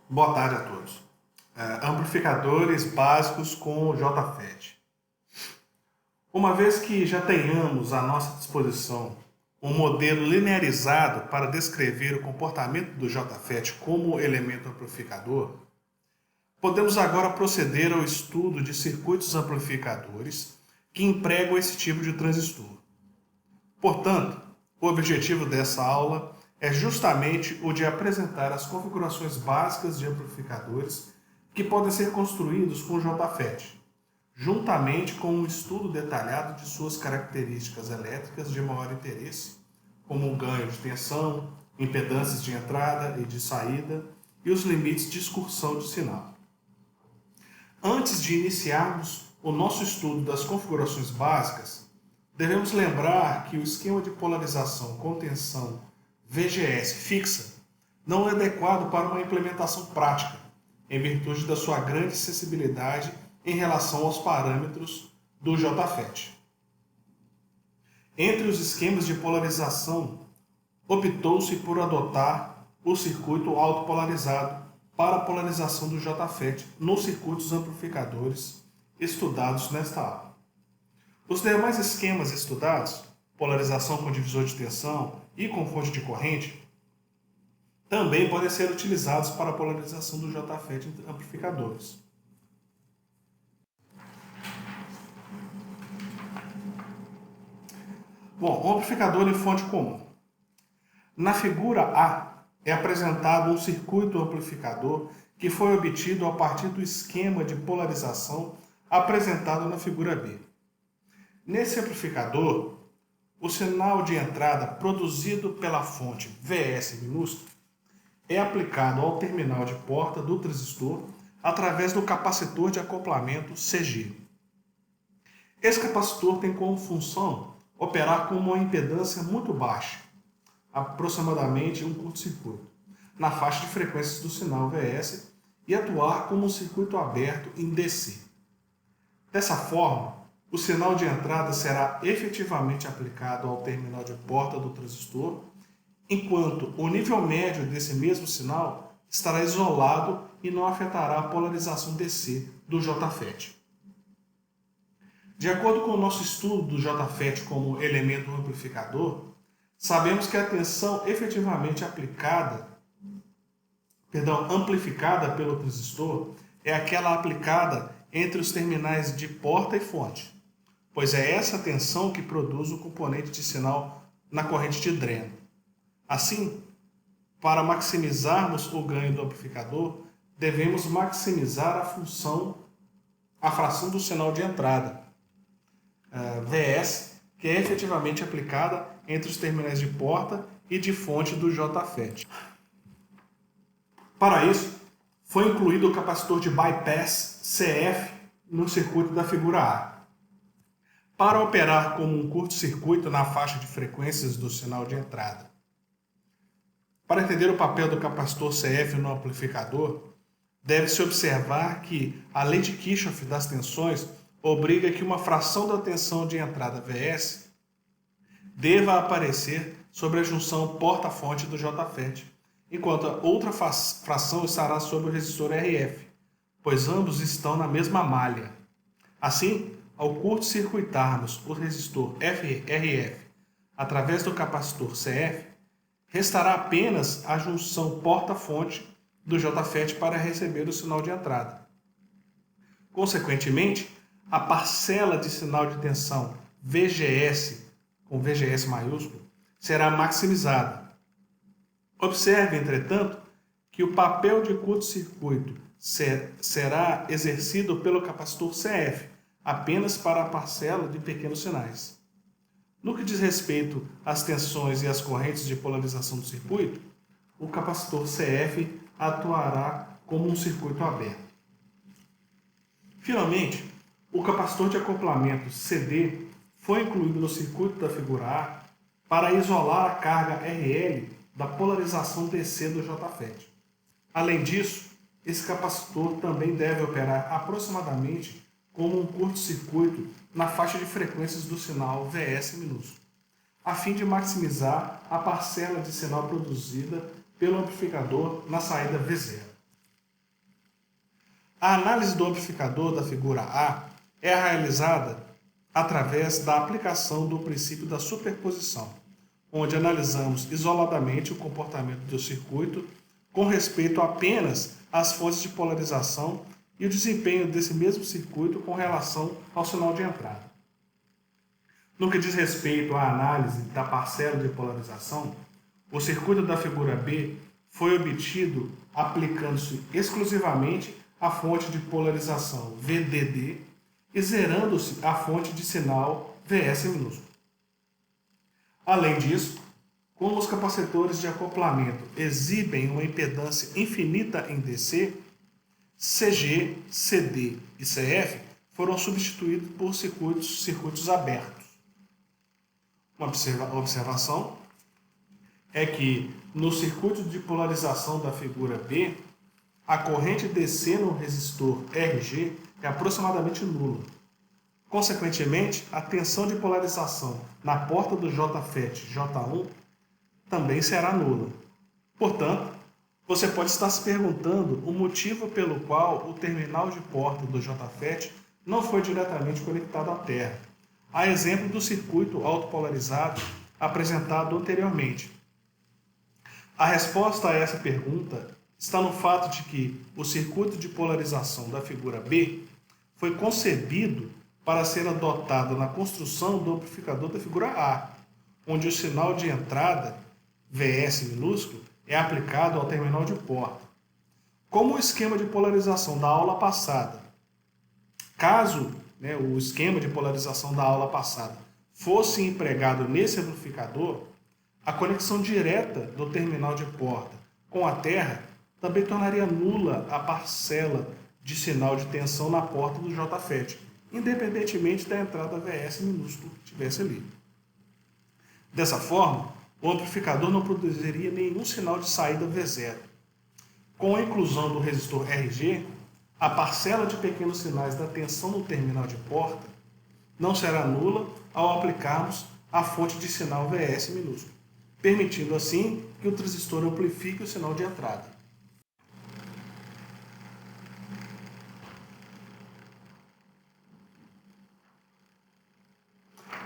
Boa tarde a todos. Amplificadores básicos com JFET. Uma vez que já tenhamos à nossa disposição um modelo linearizado para descrever o comportamento do JFET como elemento amplificador, podemos agora proceder ao estudo de circuitos amplificadores que empregam esse tipo de transistor. Portanto, o objetivo dessa aula é justamente o de apresentar as configurações básicas de amplificadores que podem ser construídos com JFET, juntamente com um estudo detalhado de suas características elétricas de maior interesse, como o ganho de tensão, impedâncias de entrada e de saída e os limites de excursão de sinal. Antes de iniciarmos o nosso estudo das configurações básicas, devemos lembrar que o esquema de polarização com tensão VGS fixa não é adequado para uma implementação prática, em virtude da sua grande sensibilidade em relação aos parâmetros do JFET. Entre os esquemas de polarização, optou-se por adotar o circuito autopolarizado para a polarização do JFET nos circuitos amplificadores estudados nesta aula. Os demais esquemas estudados, polarização com divisor de tensão e com fonte de corrente, também podem ser utilizados para a polarização do JFET em amplificadores. Bom, um amplificador em fonte comum. Na figura A é apresentado um circuito amplificador que foi obtido a partir do esquema de polarização apresentado na figura B. Nesse amplificador, o sinal de entrada produzido pela fonte Vs minúsculo é aplicado ao terminal de porta do transistor através do capacitor de acoplamento CG. Esse capacitor tem como função operar com uma impedância muito baixa, aproximadamente um curto-circuito, na faixa de frequências do sinal Vs e atuar como um circuito aberto em DC. Dessa forma, o sinal de entrada será efetivamente aplicado ao terminal de porta do transistor, enquanto o nível médio desse mesmo sinal estará isolado e não afetará a polarização DC do JFET. De acordo com o nosso estudo do JFET como elemento amplificador, sabemos que a tensão efetivamente amplificada pelo transistor é aquela aplicada entre os terminais de porta e fonte, pois é essa tensão que produz o componente de sinal na corrente de dreno. Assim, para maximizarmos o ganho do amplificador, devemos maximizar a fração do sinal de entrada, Vs, que é efetivamente aplicada entre os terminais de porta e de fonte do JFET. Para isso, foi incluído o capacitor de bypass CF no circuito da figura A. Para operar como um curto-circuito na faixa de frequências do sinal de entrada. Para entender o papel do capacitor CF no amplificador, deve-se observar que a lei de Kirchhoff das tensões obriga que uma fração da tensão de entrada Vs deva aparecer sobre a junção porta-fonte do JFET, enquanto a outra fração estará sobre o resistor RF, pois ambos estão na mesma malha. Assim, ao curto-circuitarmos o resistor RF através do capacitor CF, restará apenas a junção porta-fonte do JFET para receber o sinal de entrada. Consequentemente, a parcela de sinal de tensão VGS, com VGS maiúsculo, será maximizada. Observe, entretanto, que o papel de curto-circuito será exercido pelo capacitor CF, apenas para a parcela de pequenos sinais. No que diz respeito às tensões e às correntes de polarização do circuito, o capacitor CF atuará como um circuito aberto. Finalmente, o capacitor de acoplamento CD foi incluído no circuito da figura A para isolar a carga RL da polarização DC do JFET. Além disso, esse capacitor também deve operar aproximadamente como um curto-circuito na faixa de frequências do sinal Vs minúsculo, a fim de maximizar a parcela de sinal produzida pelo amplificador na saída V0. A análise do amplificador da figura A é realizada através da aplicação do princípio da superposição, onde analisamos isoladamente o comportamento do circuito com respeito apenas às fontes de polarização e o desempenho desse mesmo circuito com relação ao sinal de entrada. No que diz respeito à análise da parcela de polarização, o circuito da figura B foi obtido aplicando-se exclusivamente a fonte de polarização VDD e zerando-se a fonte de sinal VS minúsculo. Além disso, como os capacitores de acoplamento exibem uma impedância infinita em DC, CG, CD e CF foram substituídos por circuitos abertos. Uma observação é que no circuito de polarização da figura B, a corrente DC no resistor RG é aproximadamente nula. Consequentemente, a tensão de polarização na porta do JFET J1 também será nula. Portanto, você pode estar se perguntando o motivo pelo qual o terminal de porta do JFET não foi diretamente conectado à Terra, a exemplo do circuito autopolarizado apresentado anteriormente. A resposta a essa pergunta está no fato de que o circuito de polarização da figura B foi concebido para ser adotado na construção do amplificador da figura A, onde o sinal de entrada, VS minúsculo, é aplicado ao terminal de porta. Como o esquema de polarização da aula passada, caso o esquema de polarização da aula passada fosse empregado nesse amplificador, a conexão direta do terminal de porta com a terra também tornaria nula a parcela de sinal de tensão na porta do JFET, independentemente da entrada VS minúsculo que tivesse ali. Dessa forma, o amplificador não produziria nenhum sinal de saída V0. Com a inclusão do resistor RG, a parcela de pequenos sinais da tensão no terminal de porta não será nula ao aplicarmos a fonte de sinal VS minúsculo, permitindo assim que o transistor amplifique o sinal de entrada.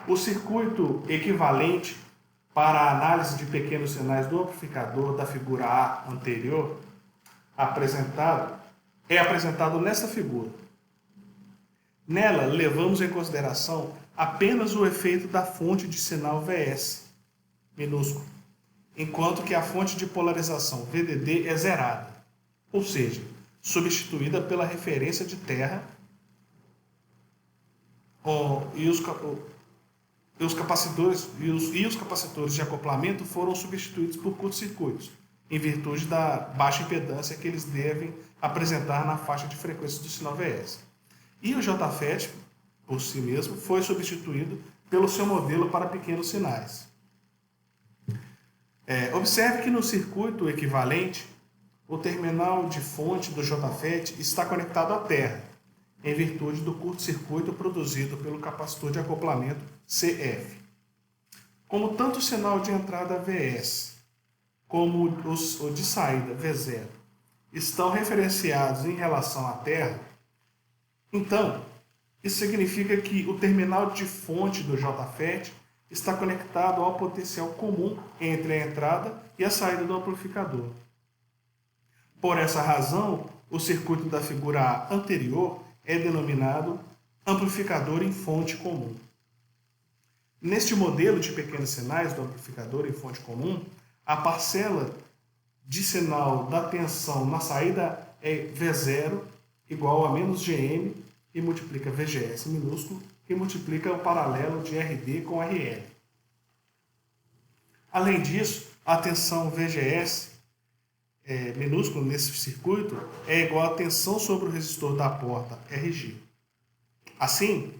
O circuito equivalente para a análise de pequenos sinais do amplificador da figura A anterior é apresentado nesta figura. Nela, levamos em consideração apenas o efeito da fonte de sinal VS minúsculo, enquanto que a fonte de polarização VDD é zerada, ou seja, substituída pela referência de terra e os capacitores de acoplamento foram substituídos por curto-circuitos, em virtude da baixa impedância que eles devem apresentar na faixa de frequência do sinal VS. E o JFET, por si mesmo, foi substituído pelo seu modelo para pequenos sinais. Observe que no circuito equivalente, o terminal de fonte do JFET está conectado à terra, em virtude do curto-circuito produzido pelo capacitor de acoplamento CF. Como tanto o sinal de entrada VS como o de saída V0 estão referenciados em relação à terra, então isso significa que o terminal de fonte do JFET está conectado ao potencial comum entre a entrada e a saída do amplificador. Por essa razão, o circuito da figura A anterior é denominado amplificador em fonte comum. Neste modelo de pequenos sinais do amplificador em fonte comum, a parcela de sinal da tensão na saída é V0 igual a menos Gm e multiplica VGS minúsculo, que multiplica o paralelo de RD com RL. Além disso, a tensão VGS minúsculo nesse circuito é igual à tensão sobre o resistor da porta RG. Assim,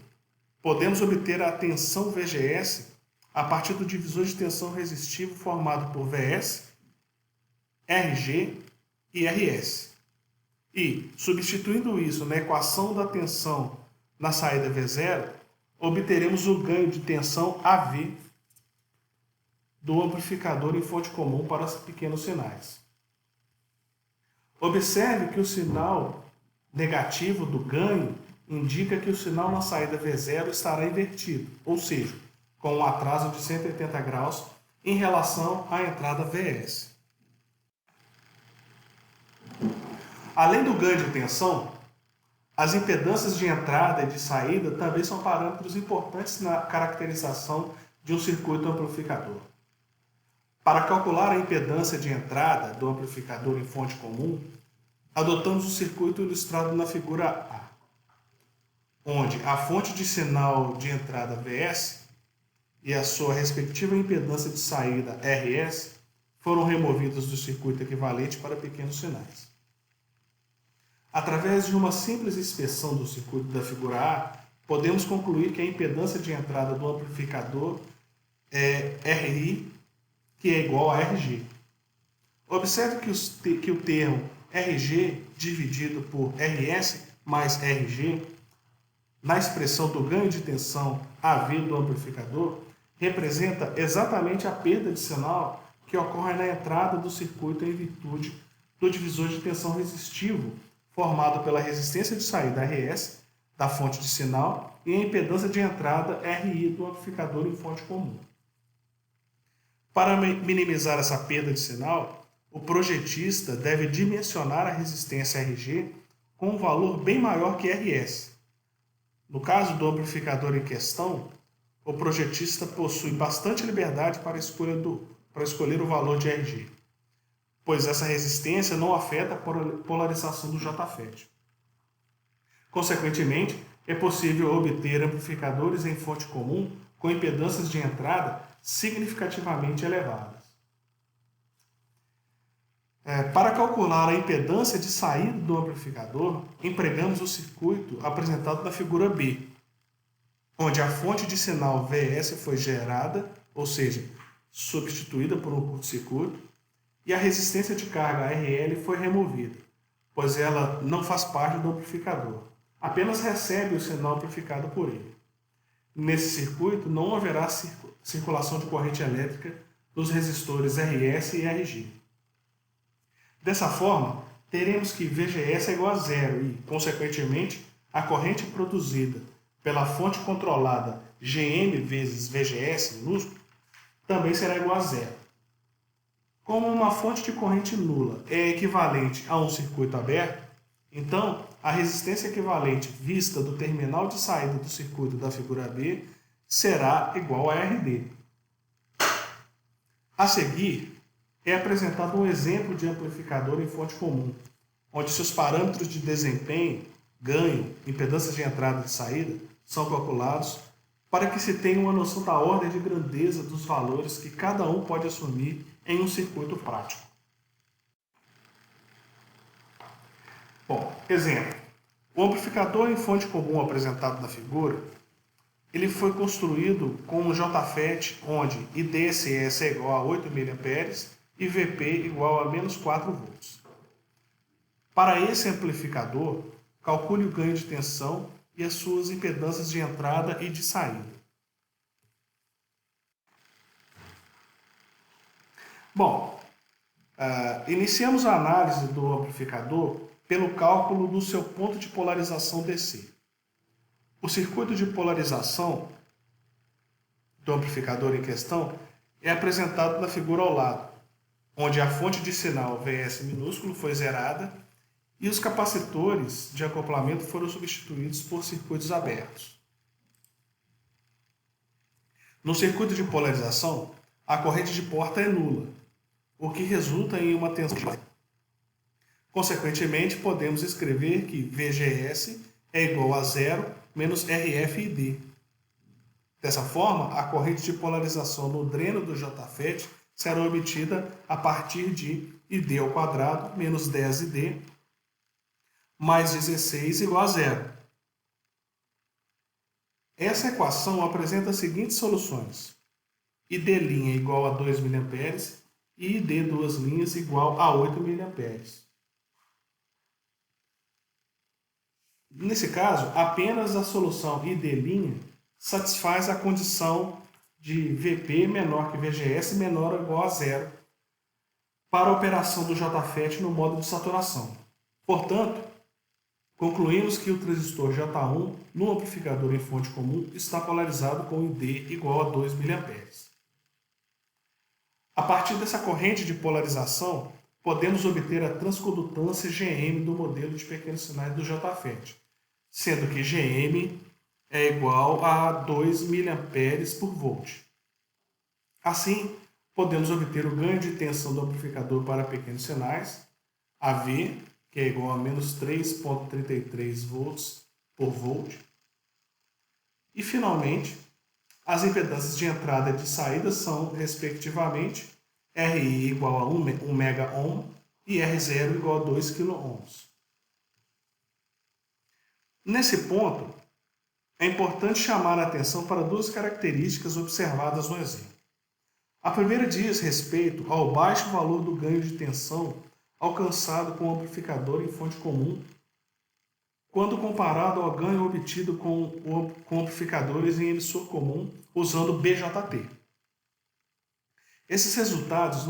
podemos obter a tensão VGS a partir do divisor de tensão resistivo formado por VS, RG e RS. E, substituindo isso na equação da tensão na saída V0, obteremos o ganho de tensão AV do amplificador em fonte comum para os pequenos sinais. Observe que o sinal negativo do ganho indica que o sinal na saída V0 estará invertido, ou seja, com um atraso de 180 graus em relação à entrada VS. Além do ganho de tensão, as impedâncias de entrada e de saída também são parâmetros importantes na caracterização de um circuito amplificador. Para calcular a impedância de entrada do amplificador em fonte comum, adotamos o circuito ilustrado na figura A, onde a fonte de sinal de entrada Vs e a sua respectiva impedância de saída Rs foram removidos do circuito equivalente para pequenos sinais. Através de uma simples inspeção do circuito da figura A, podemos concluir que a impedância de entrada do amplificador é Ri, que é igual a Rg. Observe que o termo Rg dividido por Rs mais Rg, na expressão do ganho de tensão AV do amplificador, representa exatamente a perda de sinal que ocorre na entrada do circuito em virtude do divisor de tensão resistivo formado pela resistência de saída Rs da fonte de sinal e a impedância de entrada Ri do amplificador em fonte comum. Para minimizar essa perda de sinal, o projetista deve dimensionar a resistência Rg com um valor bem maior que Rs. No caso do amplificador em questão, o projetista possui bastante liberdade para escolher o valor de Rg, pois essa resistência não afeta a polarização do JFET. Consequentemente, é possível obter amplificadores em fonte comum com impedâncias de entrada significativamente elevadas. Para calcular a impedância de saída do amplificador, empregamos o circuito apresentado na figura B, onde a fonte de sinal Vs foi gerada, ou seja, substituída por um curto-circuito, e a resistência de carga RL foi removida, pois ela não faz parte do amplificador, apenas recebe o sinal amplificado por ele. Nesse circuito não haverá circulação de corrente elétrica nos resistores RS e RG. Dessa forma, teremos que VGS é igual a zero e, consequentemente, a corrente produzida pela fonte controlada GM vezes VGS minúsculo também será igual a zero. Como uma fonte de corrente nula é equivalente a um circuito aberto, então a resistência equivalente vista do terminal de saída do circuito da figura B será igual a RD. A seguir, é apresentado um exemplo de amplificador em fonte comum, onde seus parâmetros de desempenho, ganho, impedância de entrada e de saída são calculados para que se tenha uma noção da ordem de grandeza dos valores que cada um pode assumir em um circuito prático. Bom, exemplo. O amplificador em fonte comum apresentado na figura, ele foi construído com um JFET onde IDSS é igual a 8 mA e VP igual a menos 4 volts. Para esse amplificador, calcule o ganho de tensão e as suas impedâncias de entrada e de saída. Bom, iniciamos a análise do amplificador pelo cálculo do seu ponto de polarização DC. O circuito de polarização do amplificador em questão é apresentado na figura ao lado, onde a fonte de sinal Vs minúsculo foi zerada e os capacitores de acoplamento foram substituídos por circuitos abertos. No circuito de polarização, a corrente de porta é nula, o que resulta em uma tensão. Consequentemente, podemos escrever que VGS é igual a zero menos RFID. Dessa forma, a corrente de polarização no dreno do JFET será obtida a partir de ID ao quadrado menos 10ID mais 16 igual a zero. Essa equação apresenta as seguintes soluções. ID' igual a 2 mA e ID duas linhas igual a 8 mA. Nesse caso, apenas a solução ID' satisfaz a condição de VP menor que VGS menor ou igual a zero para a operação do JFET no modo de saturação. Portanto, concluímos que o transistor J1 no amplificador em fonte comum está polarizado com ID igual a 2 mA. A partir dessa corrente de polarização, podemos obter a transcondutância GM do modelo de pequenos sinais do JFET, sendo que GM é igual a 2 mA por volt. Assim, podemos obter o ganho de tensão do amplificador para pequenos sinais, AV, que é igual a menos 3,33 volts por volt. E, finalmente, as impedâncias de entrada e de saída são, respectivamente, RI igual a 1 MΩ e R0 igual a 2 kΩ. Nesse ponto, é importante chamar a atenção para duas características observadas no exemplo. A primeira diz respeito ao baixo valor do ganho de tensão alcançado com o amplificador em fonte comum, quando comparado ao ganho obtido com amplificadores em emissor comum usando BJT. Esses resultados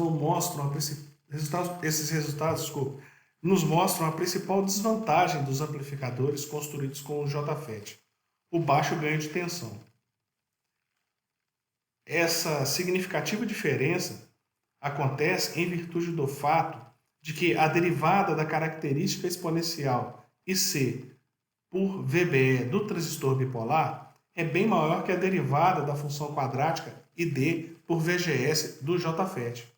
nos mostram a principal desvantagem dos amplificadores construídos com o JFET, o baixo ganho de tensão. Essa significativa diferença acontece em virtude do fato de que a derivada da característica exponencial IC por VBE do transistor bipolar é bem maior que a derivada da função quadrática ID por VGS do JFET.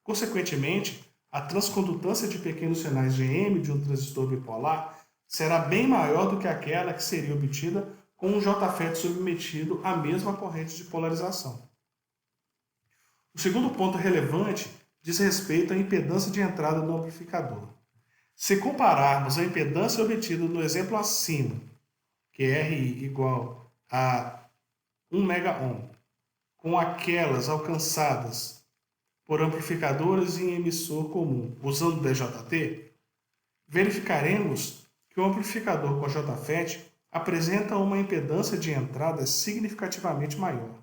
Consequentemente, a transcondutância de pequenos sinais GM de um transistor bipolar será bem maior do que aquela que seria obtida com um JFET submetido à mesma corrente de polarização. O segundo ponto relevante diz respeito à impedância de entrada do amplificador. Se compararmos a impedância obtida no exemplo acima, que é RI igual a 1 MΩ, com aquelas alcançadas por amplificadores em emissor comum usando BJT, verificaremos que o amplificador com JFET apresenta uma impedância de entrada significativamente maior.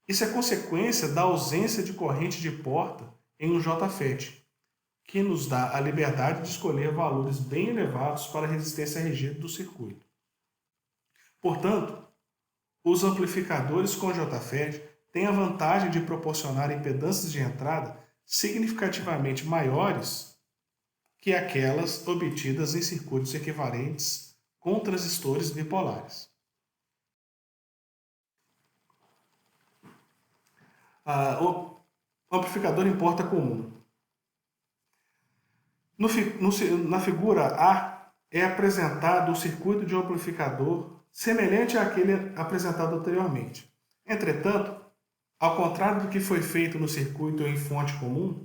Isso é consequência da ausência de corrente de porta em um JFET, que nos dá a liberdade de escolher valores bem elevados para a resistência regida do circuito. Portanto, os amplificadores com JFET têm a vantagem de proporcionar impedâncias de entrada significativamente maiores que aquelas obtidas em circuitos equivalentes com transistores bipolares. O amplificador em porta comum. Na figura A é apresentado o circuito de um amplificador semelhante àquele apresentado anteriormente. Entretanto, ao contrário do que foi feito no circuito em fonte comum,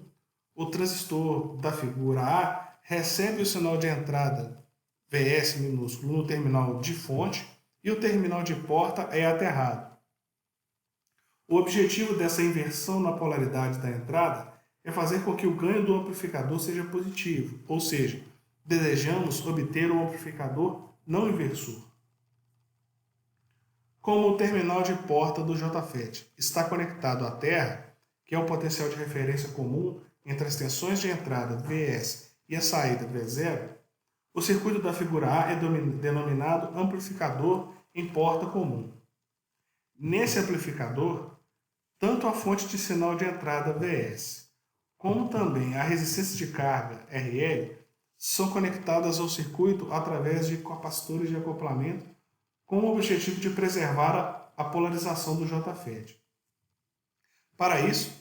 o transistor da figura A recebe o sinal de entrada Vs minúsculo no terminal de fonte e o terminal de porta é aterrado. O objetivo dessa inversão na polaridade da entrada é fazer com que o ganho do amplificador seja positivo, ou seja, desejamos obter um amplificador não inversor. Como o terminal de porta do JFET está conectado à terra, que é o potencial de referência comum entre as tensões de entrada Vs e a saída V0, o circuito da figura A é denominado amplificador em porta comum. Nesse amplificador, tanto a fonte de sinal de entrada Vs, como também a resistência de carga RL, são conectadas ao circuito através de capacitores de acoplamento com o objetivo de preservar a polarização do JFET. Para isso,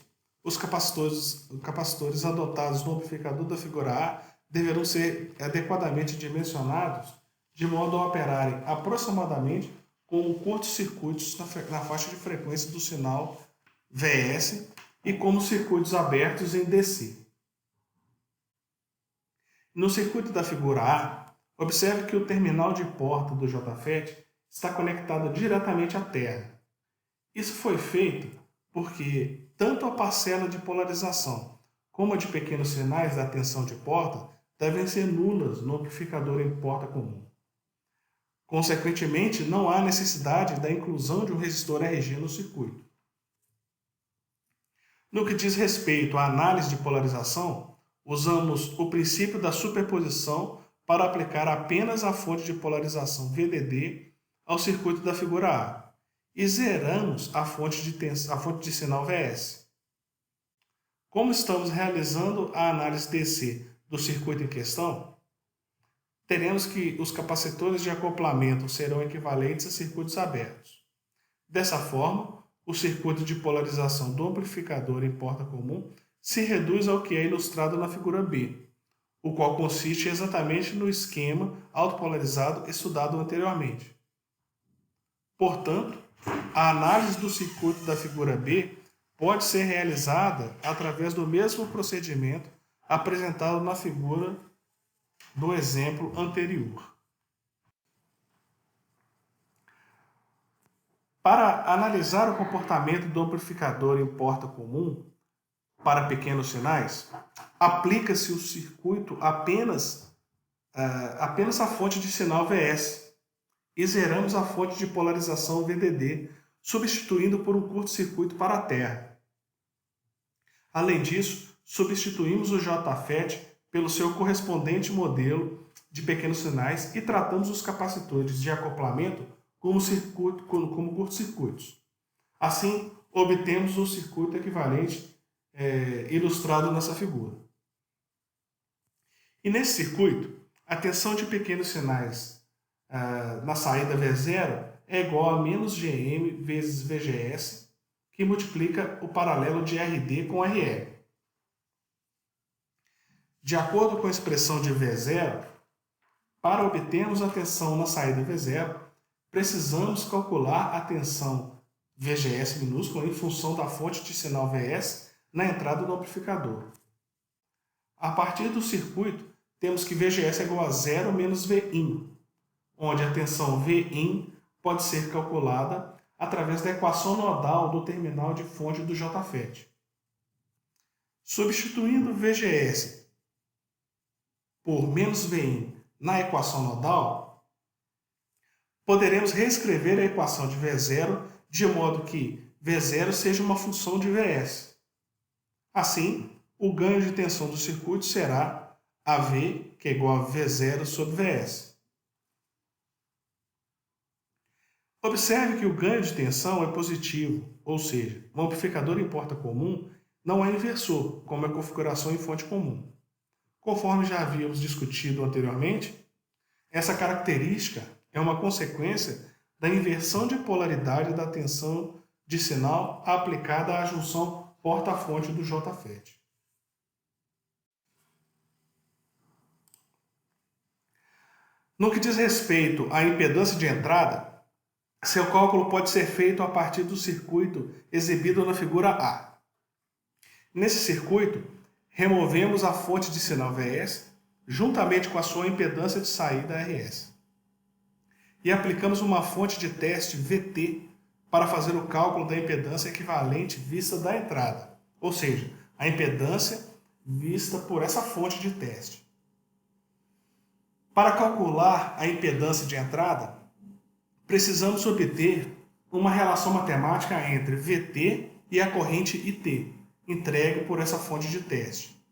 os capacitores adotados no amplificador da figura A deverão ser adequadamente dimensionados de modo a operarem aproximadamente como curtos-circuitos na faixa de frequência do sinal Vs e como circuitos abertos em DC. No circuito da figura A, observe que o terminal de porta do JFET está conectado diretamente à terra. Isso foi feito porque tanto a parcela de polarização como a de pequenos sinais da tensão de porta devem ser nulas no amplificador em porta comum. Consequentemente, não há necessidade da inclusão de um resistor RG no circuito. No que diz respeito à análise de polarização, usamos o princípio da superposição para aplicar apenas a fonte de polarização VDD ao circuito da figura A e zeramos a fonte de sinal VS. Como estamos realizando a análise DC do circuito em questão, teremos que os capacitores de acoplamento serão equivalentes a circuitos abertos. Dessa forma, o circuito de polarização do amplificador em porta comum se reduz ao que é ilustrado na figura B, o qual consiste exatamente no esquema autopolarizado estudado anteriormente. Portanto, a análise do circuito da figura B pode ser realizada através do mesmo procedimento apresentado na figura do exemplo anterior. Para analisar o comportamento do amplificador em porta comum para pequenos sinais, aplica-se o circuito apenas a fonte de sinal VS e zeramos a fonte de polarização VDD, substituindo por um curto-circuito para a terra. Além disso, substituímos o JFET pelo seu correspondente modelo de pequenos sinais e tratamos os capacitores de acoplamento como curto-circuitos. Assim, obtemos o circuito equivalente ilustrado nessa figura. E nesse circuito, a tensão de pequenos sinais na saída V0 é igual a menos GM vezes VGS, que multiplica o paralelo de RD com RL. De acordo com a expressão de V0, para obtermos a tensão na saída V0, precisamos calcular a tensão VGS minúscula em função da fonte de sinal VS na entrada do amplificador. A partir do circuito, temos que VGS é igual a 0 menos Vin, onde a tensão Vin pode ser calculada através da equação nodal do terminal de fonte do JFET. Substituindo VGS por menos Vin na equação nodal, poderemos reescrever a equação de V0 de modo que V0 seja uma função de Vs. Assim, o ganho de tensão do circuito será AV, que é igual a V0 sobre Vs. Observe que o ganho de tensão é positivo, ou seja, o amplificador em porta comum não é inversor, como a configuração em fonte comum. Conforme já havíamos discutido anteriormente, essa característica é uma consequência da inversão de polaridade da tensão de sinal aplicada à junção porta-fonte do JFET. No que diz respeito à impedância de entrada, seu cálculo pode ser feito a partir do circuito exibido na figura A. Nesse circuito, removemos a fonte de sinal VS juntamente com a sua impedância de saída RS. E aplicamos uma fonte de teste VT para fazer o cálculo da impedância equivalente vista da entrada, ou seja, a impedância vista por essa fonte de teste. Para calcular a impedância de entrada, precisamos obter uma relação matemática entre VT e a corrente IT, entregue por essa fonte de teste.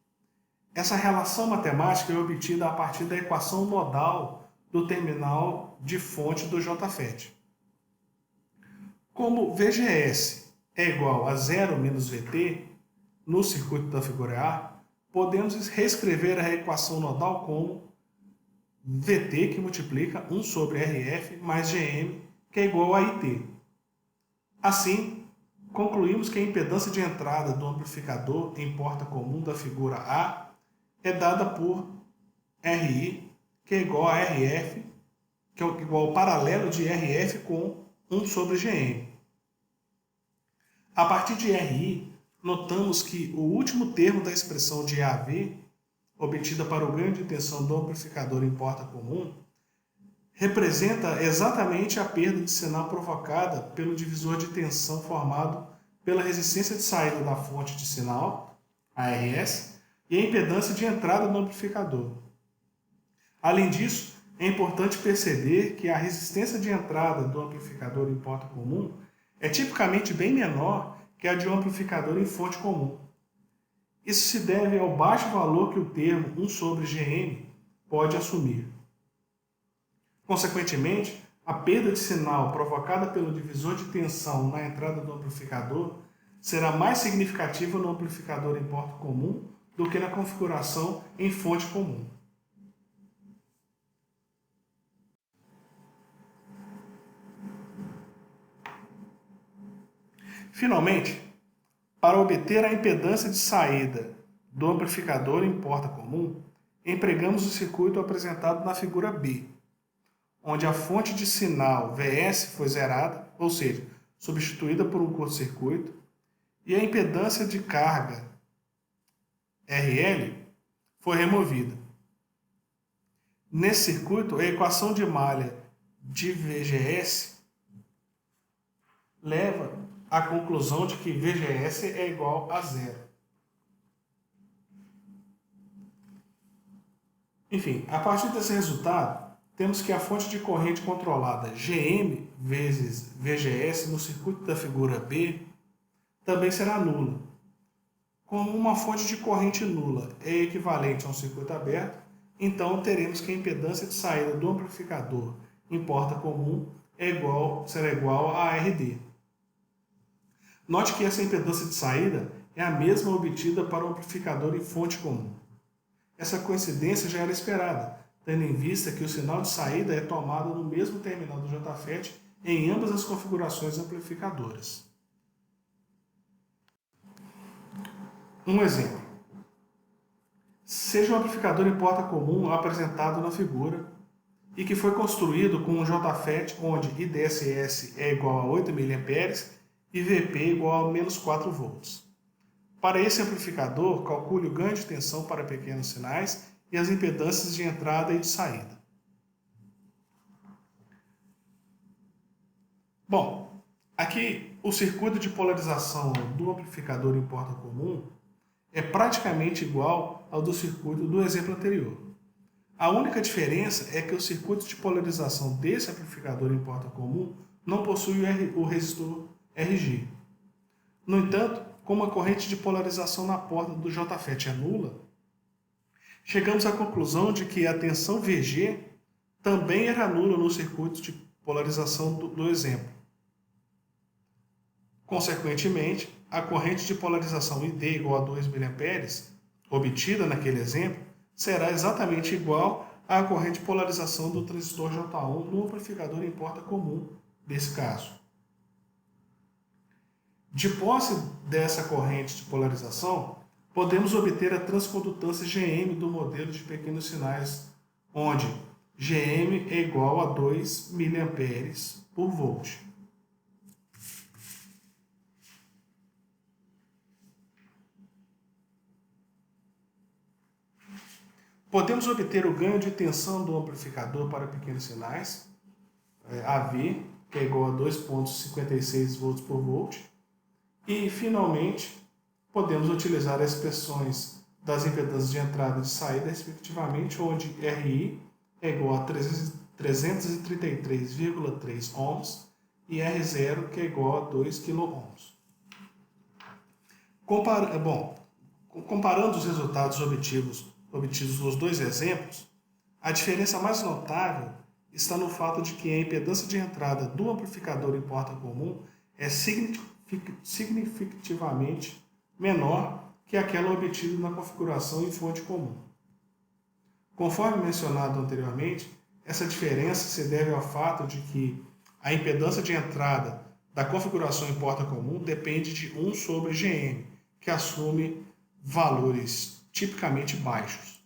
Essa relação matemática é obtida a partir da equação nodal do terminal de fonte do JFET. Como VGS é igual a 0 menos VT, no circuito da figura A, podemos reescrever a equação nodal como VT, que multiplica 1 sobre RF mais GM, que é igual a IT. Assim, concluímos que a impedância de entrada do amplificador em porta comum da figura A é dada por RI, que é igual a RF, que é igual ao paralelo de RF com 1 sobre GM. A partir de RI, notamos que o último termo da expressão de AV, obtida para o ganho de tensão do amplificador em porta comum, representa exatamente a perda de sinal provocada pelo divisor de tensão formado pela resistência de saída da fonte de sinal, ARS, e a impedância de entrada do amplificador. Além disso, é importante perceber que a resistência de entrada do amplificador em porta comum é tipicamente bem menor que a de um amplificador em fonte comum. Isso se deve ao baixo valor que o termo 1 sobre GM pode assumir. Consequentemente, a perda de sinal provocada pelo divisor de tensão na entrada do amplificador será mais significativa no amplificador em porta comum do que na configuração em fonte comum. Finalmente, para obter a impedância de saída do amplificador em porta comum, empregamos o circuito apresentado na figura B, onde a fonte de sinal Vs foi zerada, ou seja, substituída por um curto-circuito, e a impedância de carga RL foi removida. Nesse circuito, a equação de malha de VGS leva à conclusão de que VGS é igual a zero. Enfim, a partir desse resultado, temos que a fonte de corrente controlada Gm vezes VGS no circuito da figura B também será nula. Como uma fonte de corrente nula é equivalente a um circuito aberto, então teremos que a impedância de saída do amplificador em porta comum será igual a RD. Note que essa impedância de saída é a mesma obtida para o amplificador em fonte comum. Essa coincidência já era esperada, tendo em vista que o sinal de saída é tomado no mesmo terminal do JFET em ambas as configurações amplificadoras. Um exemplo. Seja um amplificador em porta comum apresentado na figura e que foi construído com um JFET onde IDSS é igual a 8 mA e Vp igual a menos 4 volts. Para esse amplificador, calcule o ganho de tensão para pequenos sinais e as impedâncias de entrada e de saída. Bom, aqui o circuito de polarização do amplificador em porta comum é praticamente igual ao do circuito do exemplo anterior. A única diferença é que o circuito de polarização desse amplificador em porta comum não possui o resistor RG. No entanto, como a corrente de polarização na porta do JFET é nula, chegamos à conclusão de que a tensão VG também era nula no circuito de polarização do exemplo. Consequentemente, a corrente de polarização ID igual a 2 mA, obtida naquele exemplo, será exatamente igual à corrente de polarização do transistor J1 no amplificador em porta comum desse caso. De posse dessa corrente de polarização, podemos obter a transcondutância Gm do modelo de pequenos sinais, onde Gm é igual a 2 mA por volt. Podemos obter o ganho de tensão do amplificador para pequenos sinais, AV, que é igual a 2,56 volts por volt. E, finalmente, podemos utilizar as expressões das impedâncias de entrada e de saída, respectivamente, onde RI é igual a 333,3 ohms e R0, que é igual a 2 kΩ. Comparando os resultados obtidos nos dois exemplos, a diferença mais notável está no fato de que a impedância de entrada do amplificador em porta comum é significativamente menor que aquela obtida na configuração em fonte comum. Conforme mencionado anteriormente, essa diferença se deve ao fato de que a impedância de entrada da configuração em porta comum depende de 1 sobre Gm, que assume valores tipicamente baixos.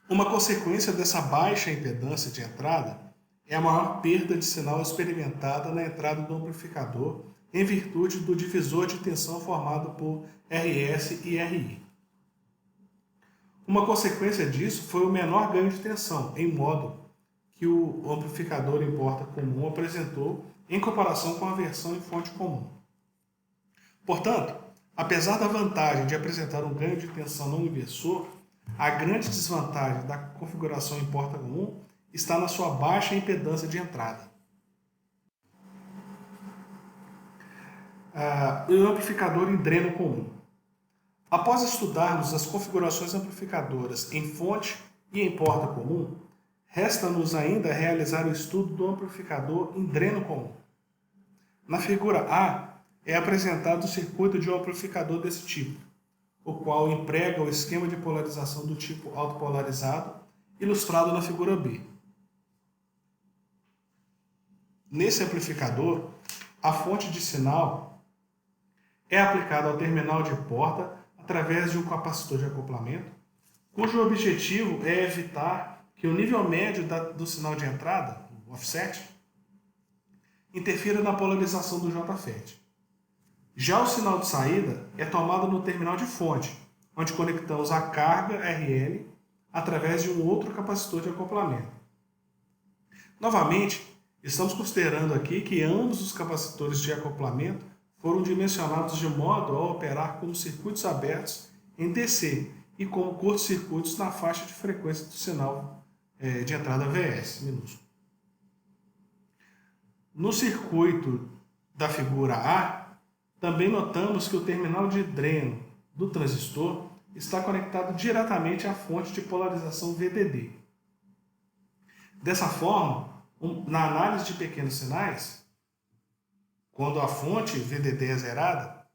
Uma consequência dessa baixa impedância de entrada é a maior perda de sinal experimentada na entrada do amplificador em virtude do divisor de tensão formado por RS e RI. Uma consequência disso foi o menor ganho de tensão, em modo que o amplificador em porta comum apresentou em comparação com a versão em fonte comum. Portanto, apesar da vantagem de apresentar um ganho de tensão não inversor, a grande desvantagem da configuração em porta comum está na sua baixa impedância de entrada. E o amplificador em dreno comum. Após estudarmos as configurações amplificadoras em fonte e em porta comum, resta-nos ainda realizar o estudo do amplificador em dreno comum. Na figura A, é apresentado o circuito de um amplificador desse tipo, o qual emprega o esquema de polarização do tipo autopolarizado, ilustrado na figura B. Nesse amplificador, a fonte de sinal é aplicada ao terminal de porta através de um capacitor de acoplamento, cujo objetivo é evitar que o nível médio do sinal de entrada, o offset, interfira na polarização do JFET. Já o sinal de saída é tomado no terminal de fonte, onde conectamos a carga RL através de um outro capacitor de acoplamento. Novamente, estamos considerando aqui que ambos os capacitores de acoplamento foram dimensionados de modo a operar como circuitos abertos em DC e como curtos-circuitos na faixa de frequência do sinal de entrada VS minúsculo. No circuito da figura A, também notamos que o terminal de dreno do transistor está conectado diretamente à fonte de polarização VDD. Dessa forma, na análise de pequenos sinais, quando a fonte VDD é zerada,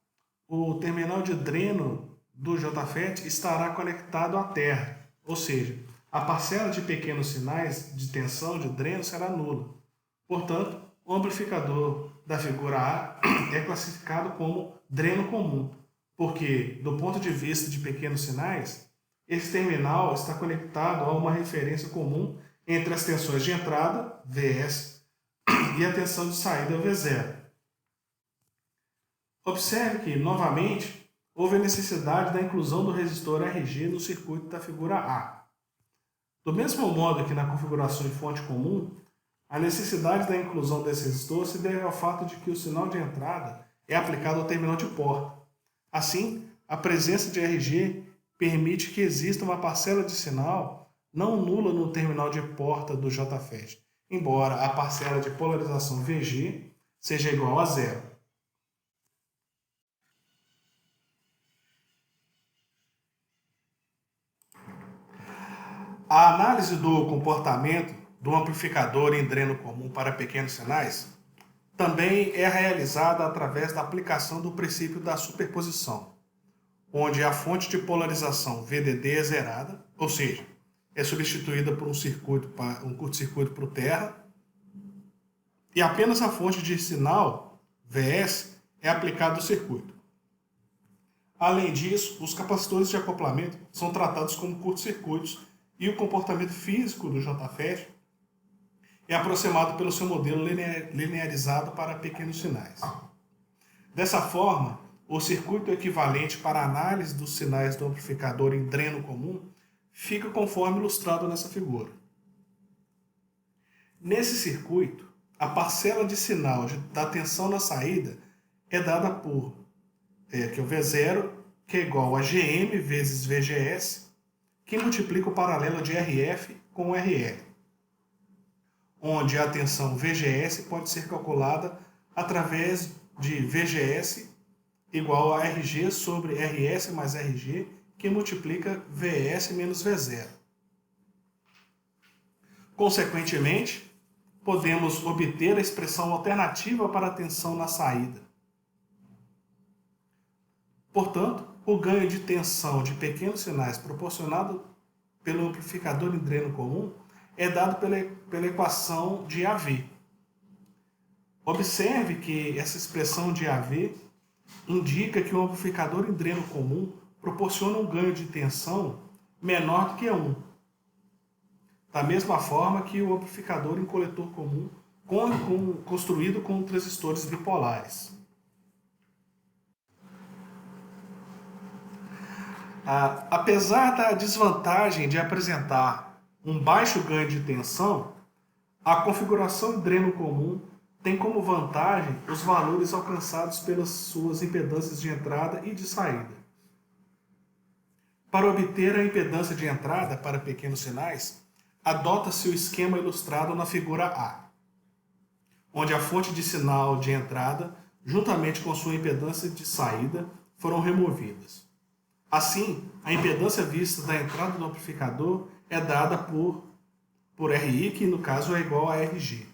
o terminal de dreno do JFET estará conectado à terra, ou seja, a parcela de pequenos sinais de tensão de dreno será nula. Portanto, o amplificador da figura A é classificado como dreno comum, porque, do ponto de vista de pequenos sinais, esse terminal está conectado a uma referência comum entre as tensões de entrada, Vs, e a tensão de saída, V0. Observe que, novamente, houve a necessidade da inclusão do resistor RG no circuito da figura A. Do mesmo modo que na configuração de fonte comum, a necessidade da inclusão desse resistor se deve ao fato de que o sinal de entrada é aplicado ao terminal de porta. Assim, a presença de RG permite que exista uma parcela de sinal não nula no terminal de porta do JFET, embora a parcela de polarização VG seja igual a zero. A análise do comportamento do amplificador em dreno comum para pequenos sinais também é realizada através da aplicação do princípio da superposição, onde a fonte de polarização VDD é zerada, ou seja, é substituída por um curto-circuito por terra, e apenas a fonte de sinal VS é aplicada ao circuito. Além disso, os capacitores de acoplamento são tratados como curtos-circuitos e o comportamento físico do JFET é aproximado pelo seu modelo linearizado para pequenos sinais. Dessa forma, o circuito equivalente para a análise dos sinais do amplificador em dreno comum fica conforme ilustrado nessa figura. Nesse circuito, a parcela de sinal da tensão na saída é dada por que é o V0, que é igual a GM vezes VGS, que multiplica o paralelo de RF com RL, onde a tensão VGS pode ser calculada através de VGS igual a RG sobre RS mais RG, que multiplica VS menos V0. Consequentemente, podemos obter a expressão alternativa para a tensão na saída. Portanto, o ganho de tensão de pequenos sinais proporcionado pelo amplificador em dreno comum é dado pela equação de AV. Observe que essa expressão de AV indica que o amplificador em dreno comum proporciona um ganho de tensão menor do que 1. Da mesma forma que o amplificador em coletor comum construído com transistores bipolares. Apesar da desvantagem de apresentar um baixo ganho de tensão, a configuração em dreno comum tem como vantagem os valores alcançados pelas suas impedâncias de entrada e de saída. Para obter a impedância de entrada para pequenos sinais, adota-se o esquema ilustrado na figura A, onde a fonte de sinal de entrada, juntamente com sua impedância de saída, foram removidas. Assim, a impedância vista da entrada do amplificador é dada por RI, que no caso é igual a RG.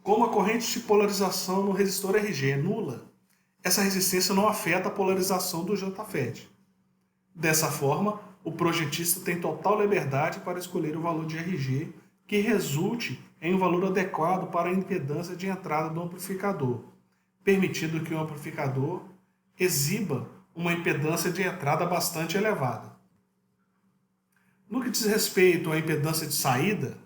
Como a corrente de polarização no resistor RG é nula, essa resistência não afeta a polarização do JFET. Dessa forma, o projetista tem total liberdade para escolher o valor de RG que resulte em um valor adequado para a impedância de entrada do amplificador, permitindo que o amplificador exiba uma impedância de entrada bastante elevada. No que diz respeito à impedância de saída,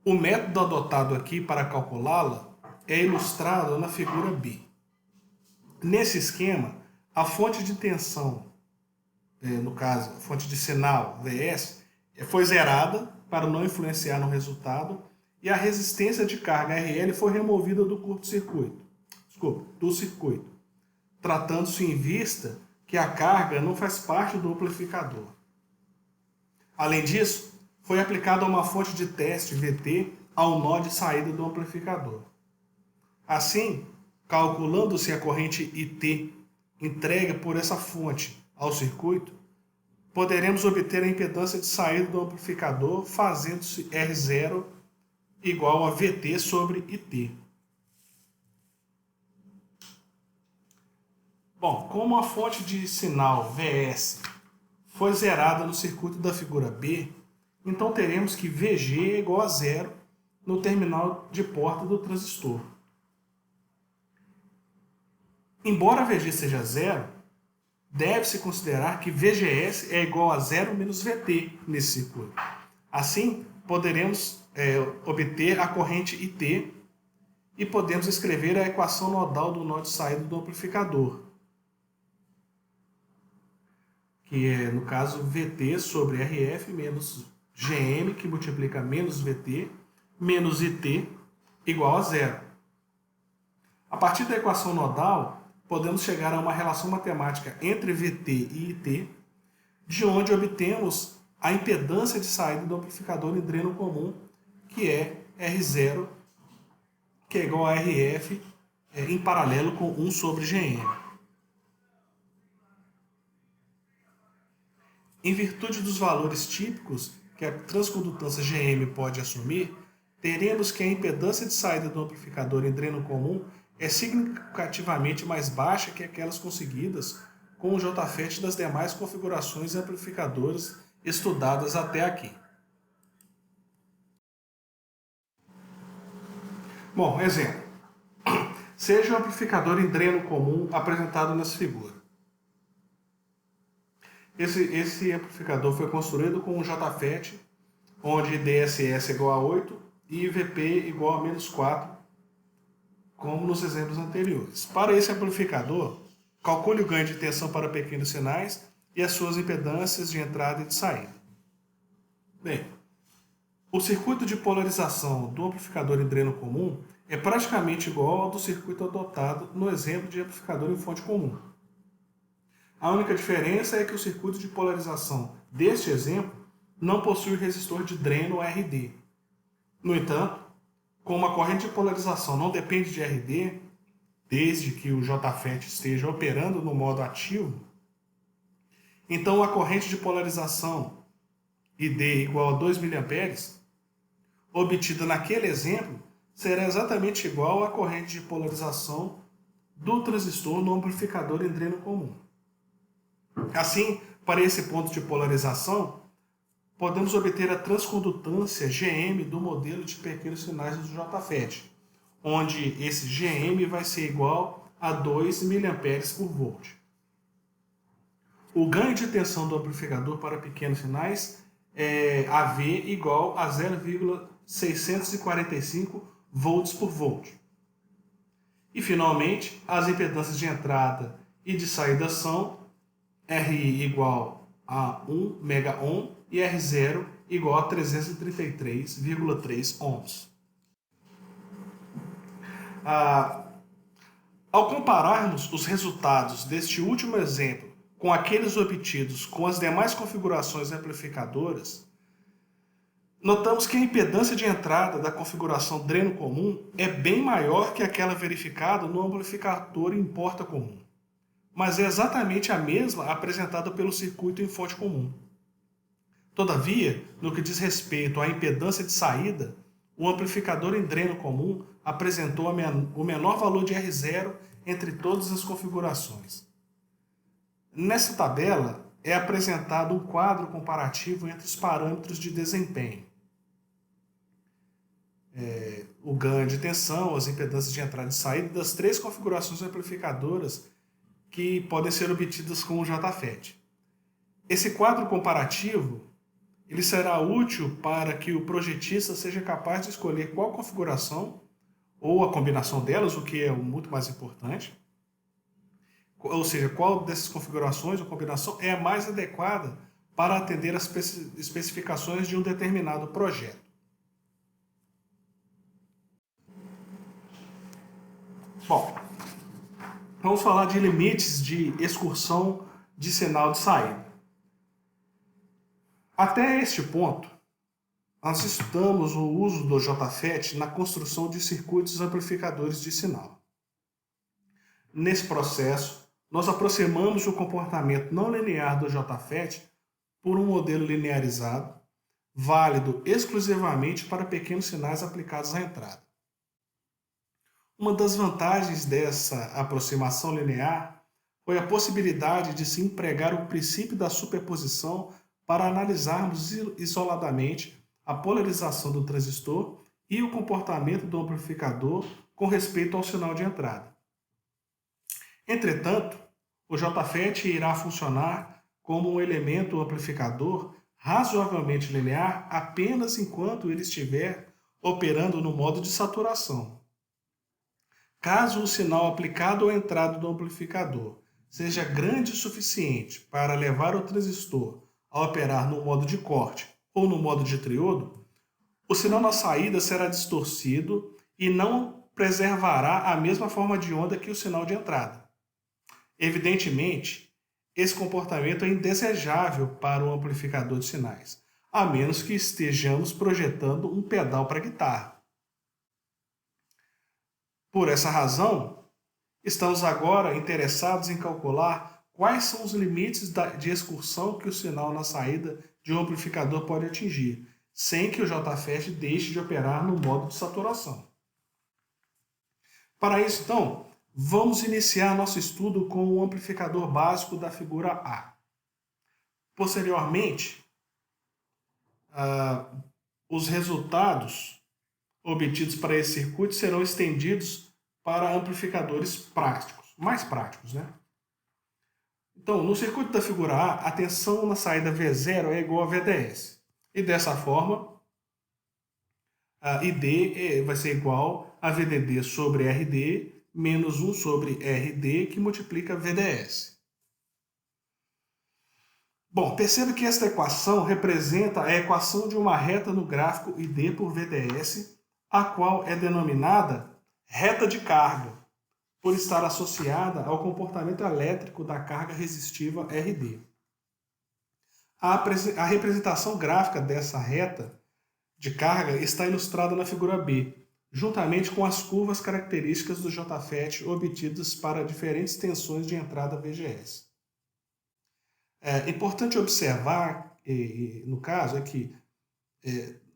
o método adotado aqui para calculá-la é ilustrado na figura B. Nesse esquema, a fonte de tensão, no caso, a fonte de sinal, VS, foi zerada para não influenciar no resultado e a resistência de carga RL foi removida do circuito, tratando-se em vista que a carga não faz parte do amplificador. Além disso, foi aplicada uma fonte de teste VT ao nó de saída do amplificador. Assim, calculando-se a corrente IT entregue por essa fonte ao circuito, poderemos obter a impedância de saída do amplificador fazendo-se R0 igual a VT sobre IT. Bom, como a fonte de sinal VS foi zerada no circuito da figura B, então teremos que VG é igual a zero no terminal de porta do transistor. Embora VG seja zero, deve-se considerar que VGS é igual a zero menos VT nesse circuito. Assim, poderemos obter a corrente IT e podemos escrever a equação nodal do nó de saída do amplificador, que é, no caso, VT sobre RF menos GM, que multiplica menos VT, menos IT, igual a zero. A partir da equação nodal, podemos chegar a uma relação matemática entre VT e IT, de onde obtemos a impedância de saída do amplificador em dreno comum, que é R0, que é igual a RF em paralelo com 1 sobre GM. Em virtude dos valores típicos que a transcondutância GM pode assumir, teremos que a impedância de saída do amplificador em dreno comum é significativamente mais baixa que aquelas conseguidas com o JFET das demais configurações amplificadoras estudadas até aqui. Bom, exemplo. Seja o amplificador em dreno comum apresentado nessa figura. Esse amplificador foi construído com um JFET, onde DSS é igual a 8 e VP igual a menos 4, como nos exemplos anteriores. Para esse amplificador, calcule o ganho de tensão para pequenos sinais e as suas impedâncias de entrada e de saída. Bem, o circuito de polarização do amplificador em dreno comum é praticamente igual ao do circuito adotado no exemplo de amplificador em fonte comum. A única diferença é que o circuito de polarização deste exemplo não possui resistor de dreno RD. No entanto, como a corrente de polarização não depende de RD, desde que o JFET esteja operando no modo ativo, então a corrente de polarização ID igual a 2 mA, obtida naquele exemplo, será exatamente igual à corrente de polarização do transistor no amplificador em dreno comum. Assim, para esse ponto de polarização, podemos obter a transcondutância GM do modelo de pequenos sinais do JFET, onde esse GM vai ser igual a 2 mA por volt. O ganho de tensão do amplificador para pequenos sinais é AV igual a 0,645 volts por volt. E, finalmente, as impedâncias de entrada e de saída são RI igual a 1 megaohm e R0 igual a 333,3 ohms. Ao compararmos os resultados deste último exemplo com aqueles obtidos com as demais configurações amplificadoras, notamos que a impedância de entrada da configuração dreno comum é bem maior que aquela verificada no amplificador em porta comum. mas é exatamente a mesma apresentada pelo circuito em fonte comum. Todavia, no que diz respeito à impedância de saída, o amplificador em dreno comum apresentou o menor valor de R0 entre todas as configurações. Nessa tabela é apresentado um quadro comparativo entre os parâmetros de desempenho. O ganho de tensão, as impedâncias de entrada e saída das três configurações amplificadoras que podem ser obtidas com o JFET. Esse quadro comparativo ele será útil para que o projetista seja capaz de escolher qual configuração ou a combinação delas, o que é muito mais importante, ou seja, qual dessas configurações ou combinação é a mais adequada para atender às especificações de um determinado projeto. Bom, vamos falar de limites de excursão de sinal de saída. Até este ponto, nós estudamos o uso do JFET na construção de circuitos amplificadores de sinal. Nesse processo, nós aproximamos o comportamento não linear do JFET por um modelo linearizado, válido exclusivamente para pequenos sinais aplicados à entrada. Uma das vantagens dessa aproximação linear foi a possibilidade de se empregar o princípio da superposição para analisarmos isoladamente a polarização do transistor e o comportamento do amplificador com respeito ao sinal de entrada. Entretanto, o JFET irá funcionar como um elemento amplificador razoavelmente linear apenas enquanto ele estiver operando no modo de saturação. Caso o sinal aplicado à entrada do amplificador seja grande o suficiente para levar o transistor a operar no modo de corte ou no modo de triodo, o sinal na saída será distorcido e não preservará a mesma forma de onda que o sinal de entrada. Evidentemente, esse comportamento é indesejável para o amplificador de sinais, a menos que estejamos projetando um pedal para guitarra. Por essa razão, estamos agora interessados em calcular quais são os limites de excursão que o sinal na saída de um amplificador pode atingir, sem que o JFET deixe de operar no modo de saturação. Para isso, então, vamos iniciar nosso estudo com o amplificador básico da figura A. Posteriormente, os resultados obtidos para esse circuito serão estendidos para amplificadores práticos, mais práticos, né? Então, no circuito da figura A, a tensão na saída V0 é igual a VDS. E dessa forma, a ID vai ser igual a VDD sobre RD menos 1 sobre RD, que multiplica VDS. Bom, perceba que esta equação representa a equação de uma reta no gráfico ID por VDS, a qual é denominada reta de carga, por estar associada ao comportamento elétrico da carga resistiva RD. A representação gráfica dessa reta de carga está ilustrada na figura B, juntamente com as curvas características do JFET obtidas para diferentes tensões de entrada VGS. É importante observar, no caso,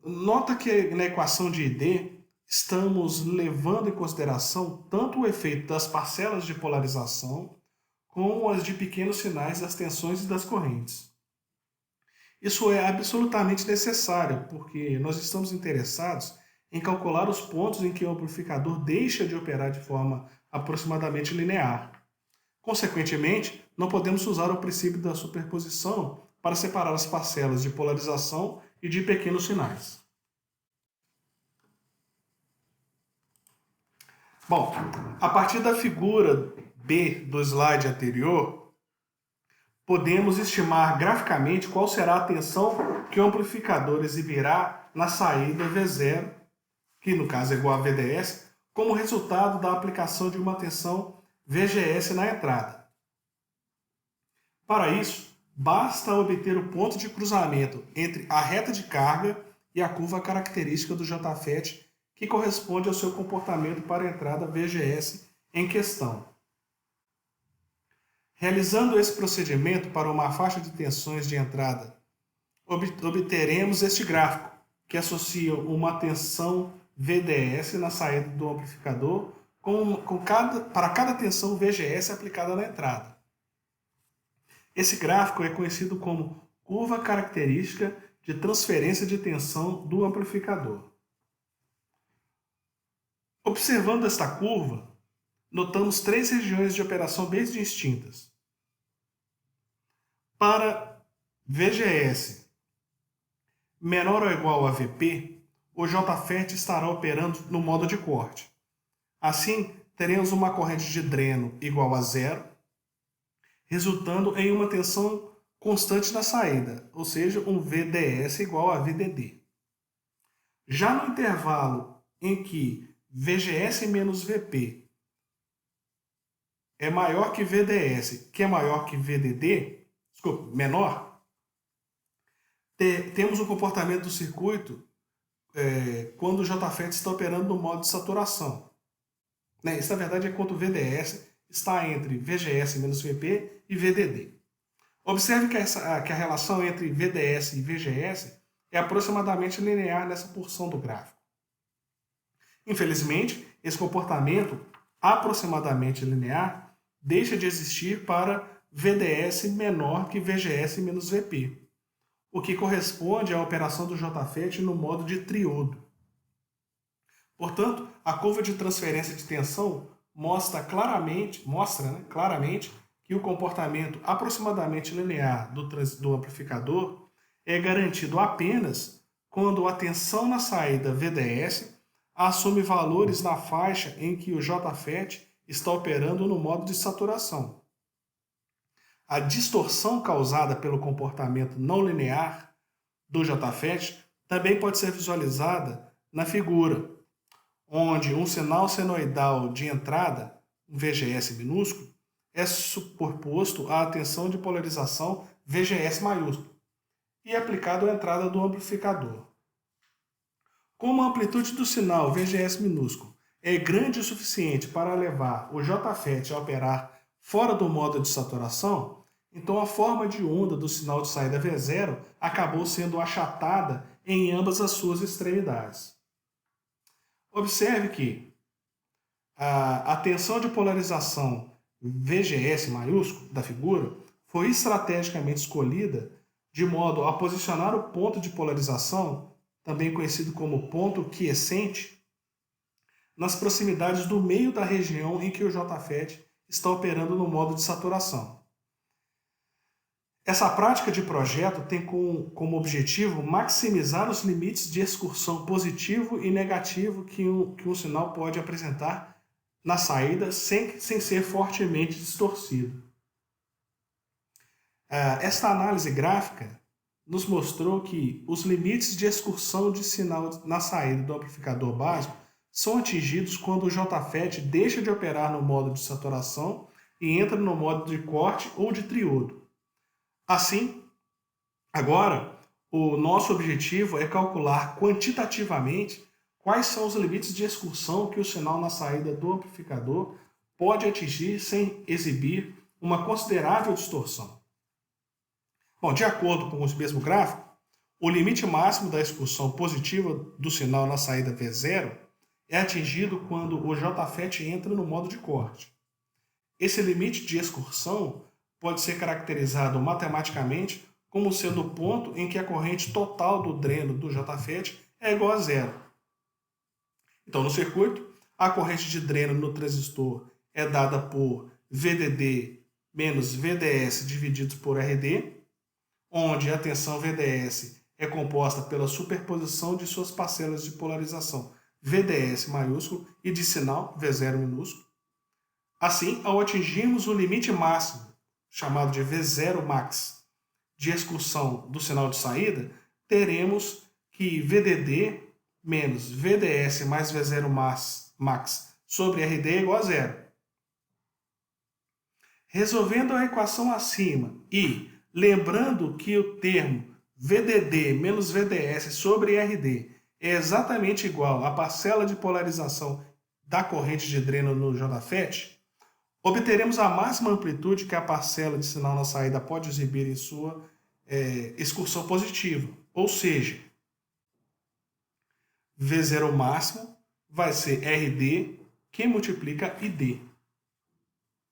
nota que na equação de ID estamos levando em consideração tanto o efeito das parcelas de polarização como as de pequenos sinais das tensões e das correntes. Isso é absolutamente necessário, porque nós estamos interessados em calcular os pontos em que o amplificador deixa de operar de forma aproximadamente linear. Consequentemente, não podemos usar o princípio da superposição para separar as parcelas de polarização e de pequenos sinais. Bom, a partir da figura B do slide anterior, podemos estimar graficamente qual será a tensão que o amplificador exibirá na saída V0, que no caso é igual a VDS, como resultado da aplicação de uma tensão VGS na entrada. Para isso, basta obter o ponto de cruzamento entre a reta de carga e a curva característica do JFET, que corresponde ao seu comportamento para a entrada VGS em questão. Realizando esse procedimento para uma faixa de tensões de entrada, obteremos este gráfico, que associa uma tensão VDS na saída do amplificador para cada tensão VGS aplicada na entrada. Esse gráfico é conhecido como curva característica de transferência de tensão do amplificador. Observando esta curva, notamos três regiões de operação bem distintas. Para VGS menor ou igual a VP, o JFET estará operando no modo de corte. Assim, teremos uma corrente de dreno igual a zero, resultando em uma tensão constante na saída, ou seja, um VDS igual a VDD. Já no intervalo em que VGS menos VP é maior que VDS, que é maior que VDD, menor, temos o comportamento do circuito quando o JFET está operando no modo de saturação. Isso, na verdade, é quando o VDS está entre VGS menos VP e VDD. Observe que a relação entre VDS e VGS é aproximadamente linear nessa porção do gráfico. Infelizmente, esse comportamento aproximadamente linear deixa de existir para VDS menor que VGS menos VP, o que corresponde à operação do JFET no modo de triodo. Portanto, a curva de transferência de tensão mostra claramente que o comportamento aproximadamente linear do amplificador é garantido apenas quando a tensão na saída VDS assume valores na faixa em que o JFET está operando no modo de saturação. A distorção causada pelo comportamento não linear do JFET também pode ser visualizada na figura, onde um sinal senoidal de entrada, um VGS minúsculo, é superposto à tensão de polarização VGS maiúsculo e aplicado à entrada do amplificador. Como a amplitude do sinal VGS minúsculo é grande o suficiente para levar o JFET a operar fora do modo de saturação, então a forma de onda do sinal de saída V0 acabou sendo achatada em ambas as suas extremidades. Observe que a tensão de polarização VGS maiúsculo da figura foi estrategicamente escolhida de modo a posicionar o ponto de polarização, também conhecido como ponto quiescente, nas proximidades do meio da região em que o JFET está operando no modo de saturação. Essa prática de projeto tem como objetivo maximizar os limites de excursão positivo e negativo que um sinal pode apresentar na saída sem ser fortemente distorcido. Esta análise gráfica nos mostrou que os limites de excursão de sinal na saída do amplificador básico são atingidos quando o JFET deixa de operar no modo de saturação e entra no modo de corte ou de triodo. Assim, agora, o nosso objetivo é calcular quantitativamente quais são os limites de excursão que o sinal na saída do amplificador pode atingir sem exibir uma considerável distorção. Bom, de acordo com o mesmo gráfico, o limite máximo da excursão positiva do sinal na saída V0 é atingido quando o JFET entra no modo de corte. Esse limite de excursão pode ser caracterizado matematicamente como sendo o ponto em que a corrente total do dreno do JFET é igual a zero. Então, no circuito, a corrente de dreno no transistor é dada por VDD menos VDS dividido por RD, onde a tensão VDS é composta pela superposição de suas parcelas de polarização VDS maiúsculo e de sinal V0 minúsculo. Assim, ao atingirmos o limite máximo, chamado de V0 max, de excursão do sinal de saída, teremos que VDD menos VDS mais V0 max sobre RD é igual a zero. Resolvendo a equação acima e lembrando que o termo VDD menos VDS sobre RD é exatamente igual à parcela de polarização da corrente de dreno no JFET, obteremos a máxima amplitude que a parcela de sinal na saída pode exibir em sua excursão positiva. Ou seja, V0 máximo vai ser RD que multiplica ID.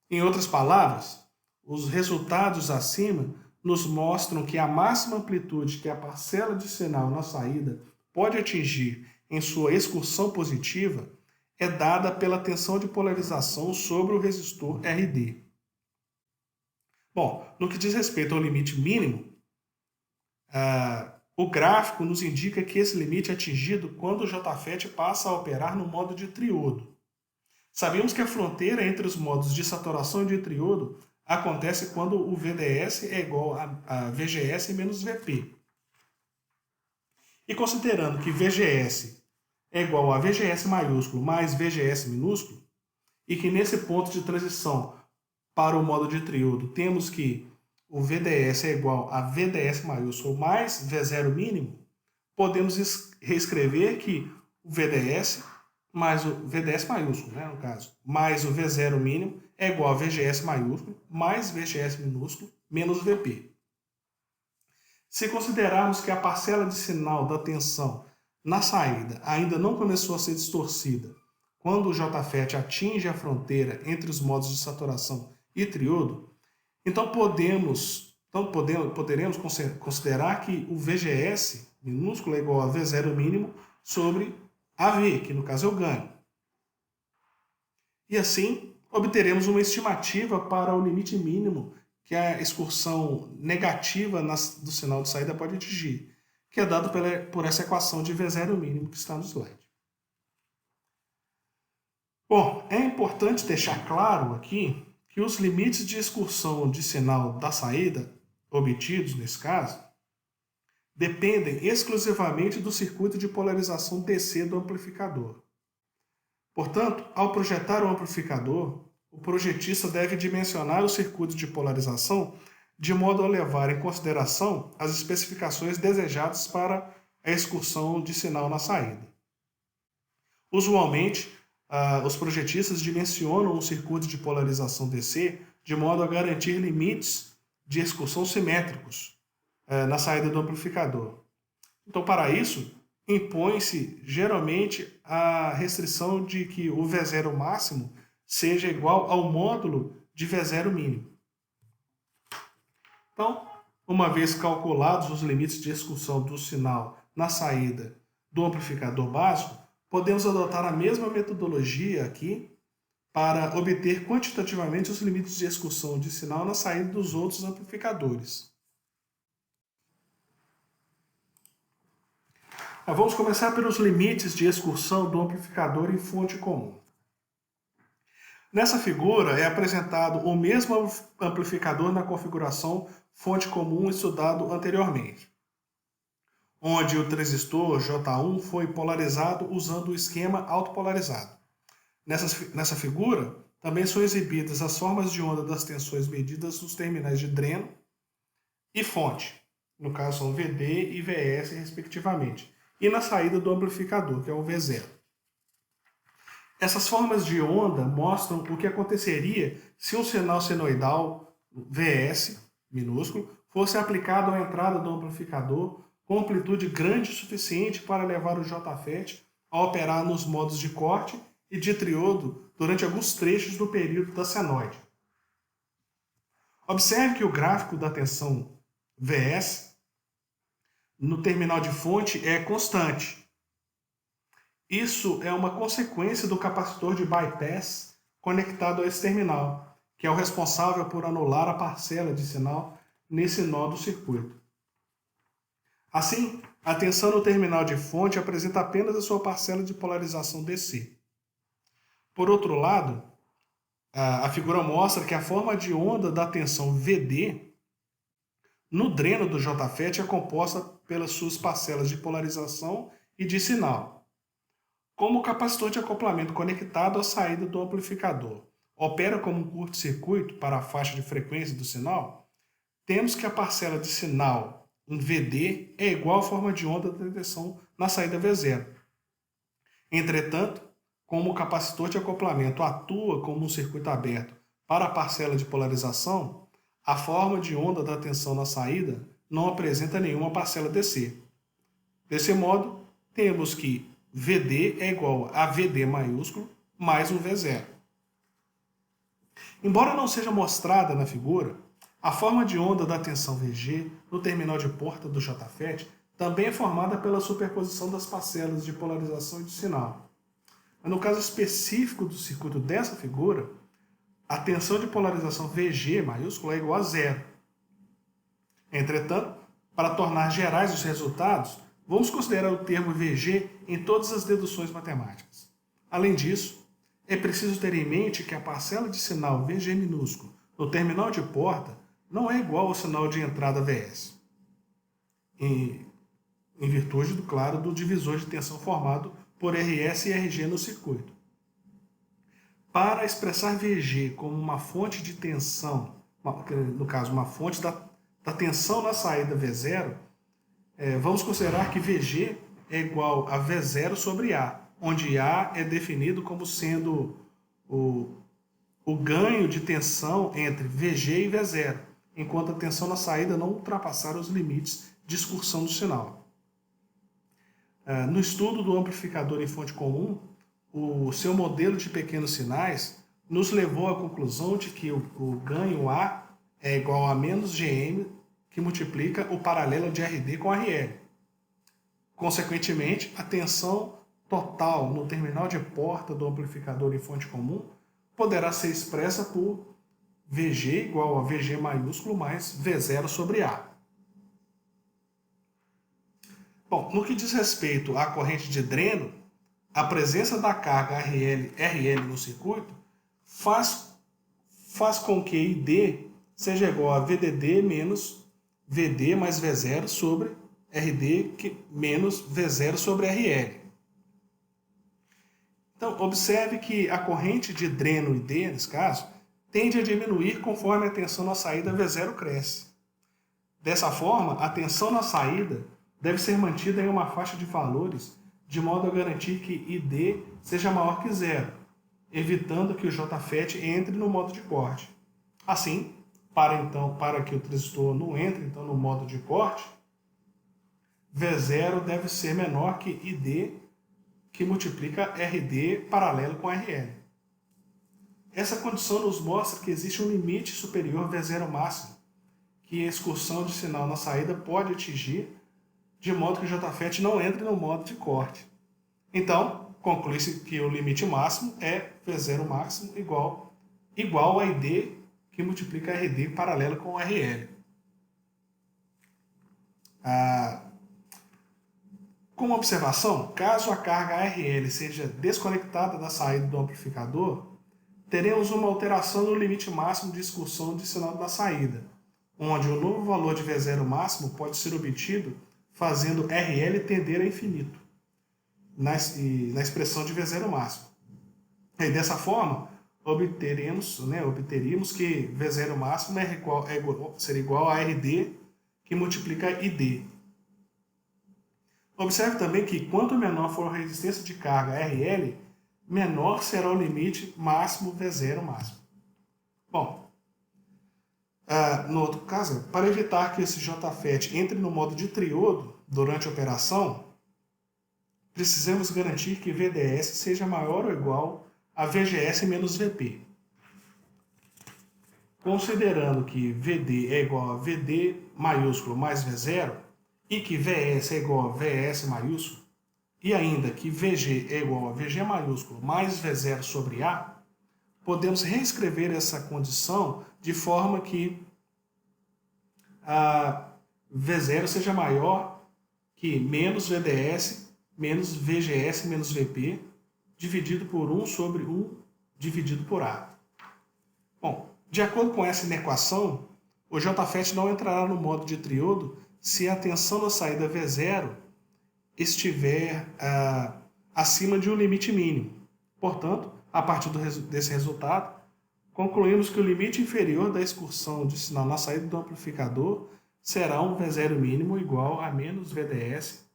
Em outras palavras, os resultados acima nos mostram que a máxima amplitude que a parcela de sinal na saída pode atingir em sua excursão positiva é dada pela tensão de polarização sobre o resistor RD. Bom, no que diz respeito ao limite mínimo, o gráfico nos indica que esse limite é atingido quando o JFET passa a operar no modo de triodo. Sabemos que a fronteira entre os modos de saturação e de triodo acontece quando o VDS é igual a VGS menos VP. E considerando que VGS é igual a VGS maiúsculo mais VGS minúsculo, e que nesse ponto de transição para o modo de triodo temos que o VDS é igual a VDS maiúsculo mais V0 mínimo, podemos reescrever que o VDS mais o VDS maiúsculo, no caso, mais o V0 mínimo é igual a VGS maiúsculo mais VGS minúsculo menos VP. Se considerarmos que a parcela de sinal da tensão na saída ainda não começou a ser distorcida quando o JFET atinge a fronteira entre os modos de saturação e triodo, então poderemos considerar que o VGS minúsculo é igual a V0 mínimo sobre AV, que no caso é o ganho. E assim, obteremos uma estimativa para o limite mínimo que a excursão negativa do sinal de saída pode atingir, que é dado por essa equação de V0 mínimo que está no slide. Bom, é importante deixar claro aqui que os limites de excursão de sinal da saída, obtidos nesse caso, dependem exclusivamente do circuito de polarização DC do amplificador. Portanto, ao projetar o amplificador, o projetista deve dimensionar o circuito de polarização de modo a levar em consideração as especificações desejadas para a excursão de sinal na saída. Usualmente, os projetistas dimensionam o circuito de polarização DC de modo a garantir limites de excursão simétricos na saída do amplificador. Então, para isso, impõe-se geralmente a restrição de que o V0 máximo seja igual ao módulo de V0 mínimo. Então, uma vez calculados os limites de excursão do sinal na saída do amplificador básico, podemos adotar a mesma metodologia aqui para obter quantitativamente os limites de excursão de sinal na saída dos outros amplificadores. Vamos começar pelos limites de excursão do amplificador em fonte comum. Nessa figura é apresentado o mesmo amplificador na configuração fonte comum estudado anteriormente, onde o transistor J1 foi polarizado usando o esquema autopolarizado. Nessa figura, também são exibidas as formas de onda das tensões medidas nos terminais de dreno e fonte, no caso são VD e VS respectivamente, e na saída do amplificador, que é o V0. Essas formas de onda mostram o que aconteceria se um sinal senoidal VS, minúsculo, fosse aplicado à entrada do amplificador com amplitude grande o suficiente para levar o JFET a operar nos modos de corte e de triodo durante alguns trechos do período da senoide. Observe que o gráfico da tensão VS no terminal de fonte é constante. Isso é uma consequência do capacitor de bypass conectado a esse terminal, que é o responsável por anular a parcela de sinal nesse nó do circuito. Assim, a tensão no terminal de fonte apresenta apenas a sua parcela de polarização DC. Por outro lado, a figura mostra que a forma de onda da tensão VD no dreno do JFET é composta pelas suas parcelas de polarização e de sinal. Como o capacitor de acoplamento conectado à saída do amplificador opera como um curto-circuito para a faixa de frequência do sinal, temos que a parcela de sinal em VD é igual à forma de onda da tensão na saída V0. Entretanto, como o capacitor de acoplamento atua como um circuito aberto Para a parcela de polarização, a forma de onda da tensão na saída não apresenta nenhuma parcela DC. Desse modo, temos que VD é igual a VD maiúsculo mais um V0. Embora não seja mostrada na figura, a forma de onda da tensão VG no terminal de porta do JFET também é formada pela superposição das parcelas de polarização e de sinal. Mas no caso específico do circuito dessa figura, a tensão de polarização VG maiúscula é igual a zero. Entretanto, para tornar gerais os resultados, vamos considerar o termo VG em todas as deduções matemáticas. Além disso, é preciso ter em mente que a parcela de sinal VG minúsculo no terminal de porta não é igual ao sinal de entrada VS, em virtude, claro, do divisor de tensão formado por RS e RG no circuito. Para expressar VG como uma fonte de tensão, no caso, uma fonte da tensão na saída V0, vamos considerar que VG é igual a V0 sobre A, onde A é definido como sendo o ganho de tensão entre VG e V0, enquanto a tensão na saída não ultrapassar os limites de excursão do sinal. No estudo do amplificador em fonte comum, o seu modelo de pequenos sinais nos levou à conclusão de que o ganho A é igual a menos GM, que multiplica o paralelo de RD com RL. Consequentemente, a tensão total no terminal de porta do amplificador em fonte comum poderá ser expressa por VG igual a VG maiúsculo mais V0 sobre A. Bom, no que diz respeito à corrente de dreno, a presença da carga RL no circuito faz com que ID seja igual a VDD menos VD mais V0 sobre RD menos V0 sobre RL. Então, observe que a corrente de dreno ID, nesse caso, tende a diminuir conforme a tensão na saída V0 cresce. Dessa forma, a tensão na saída deve ser mantida em uma faixa de valores de modo a garantir que ID seja maior que zero, evitando que o JFET entre no modo de corte. Assim, para que o transistor não entre no modo de corte, V0 deve ser menor que ID, que multiplica RD paralelo com RL. Essa condição nos mostra que existe um limite superior V0 máximo, que a excursão de sinal na saída pode atingir, de modo que o JFET não entre no modo de corte. Então, conclui-se que o limite máximo é V0 máximo igual a ID, que multiplica RD paralelo com RL. Como observação, caso a carga RL seja desconectada da saída do amplificador, teremos uma alteração no limite máximo de excursão de sinal da saída, onde o novo valor de V0 máximo pode ser obtido fazendo RL tender a infinito, na expressão de V0 máximo. E dessa forma, obteríamos que V0 máximo seria igual a RD, que multiplica ID. Observe também que quanto menor for a resistência de carga RL, menor será o limite máximo V0 máximo. Bom, no outro caso, para evitar que esse JFET entre no modo de triodo durante a operação, precisamos garantir que VDS seja maior ou igual a VGS menos VP. Considerando que VD é igual a VD maiúsculo mais V0 e que VS é igual a VS maiúsculo, e ainda que VG é igual a VG maiúsculo mais V0 sobre A, podemos reescrever essa condição de forma que a V0 seja maior que menos VDS menos VGS menos VP dividido por 1 sobre 1 dividido por A. Bom, de acordo com essa inequação, o JFET não entrará no modo de triodo se a tensão na saída V0 estiver acima de um limite mínimo. Portanto, a partir desse resultado, concluímos que o limite inferior da excursão de sinal na saída do amplificador será um V0 mínimo igual a menos VDS,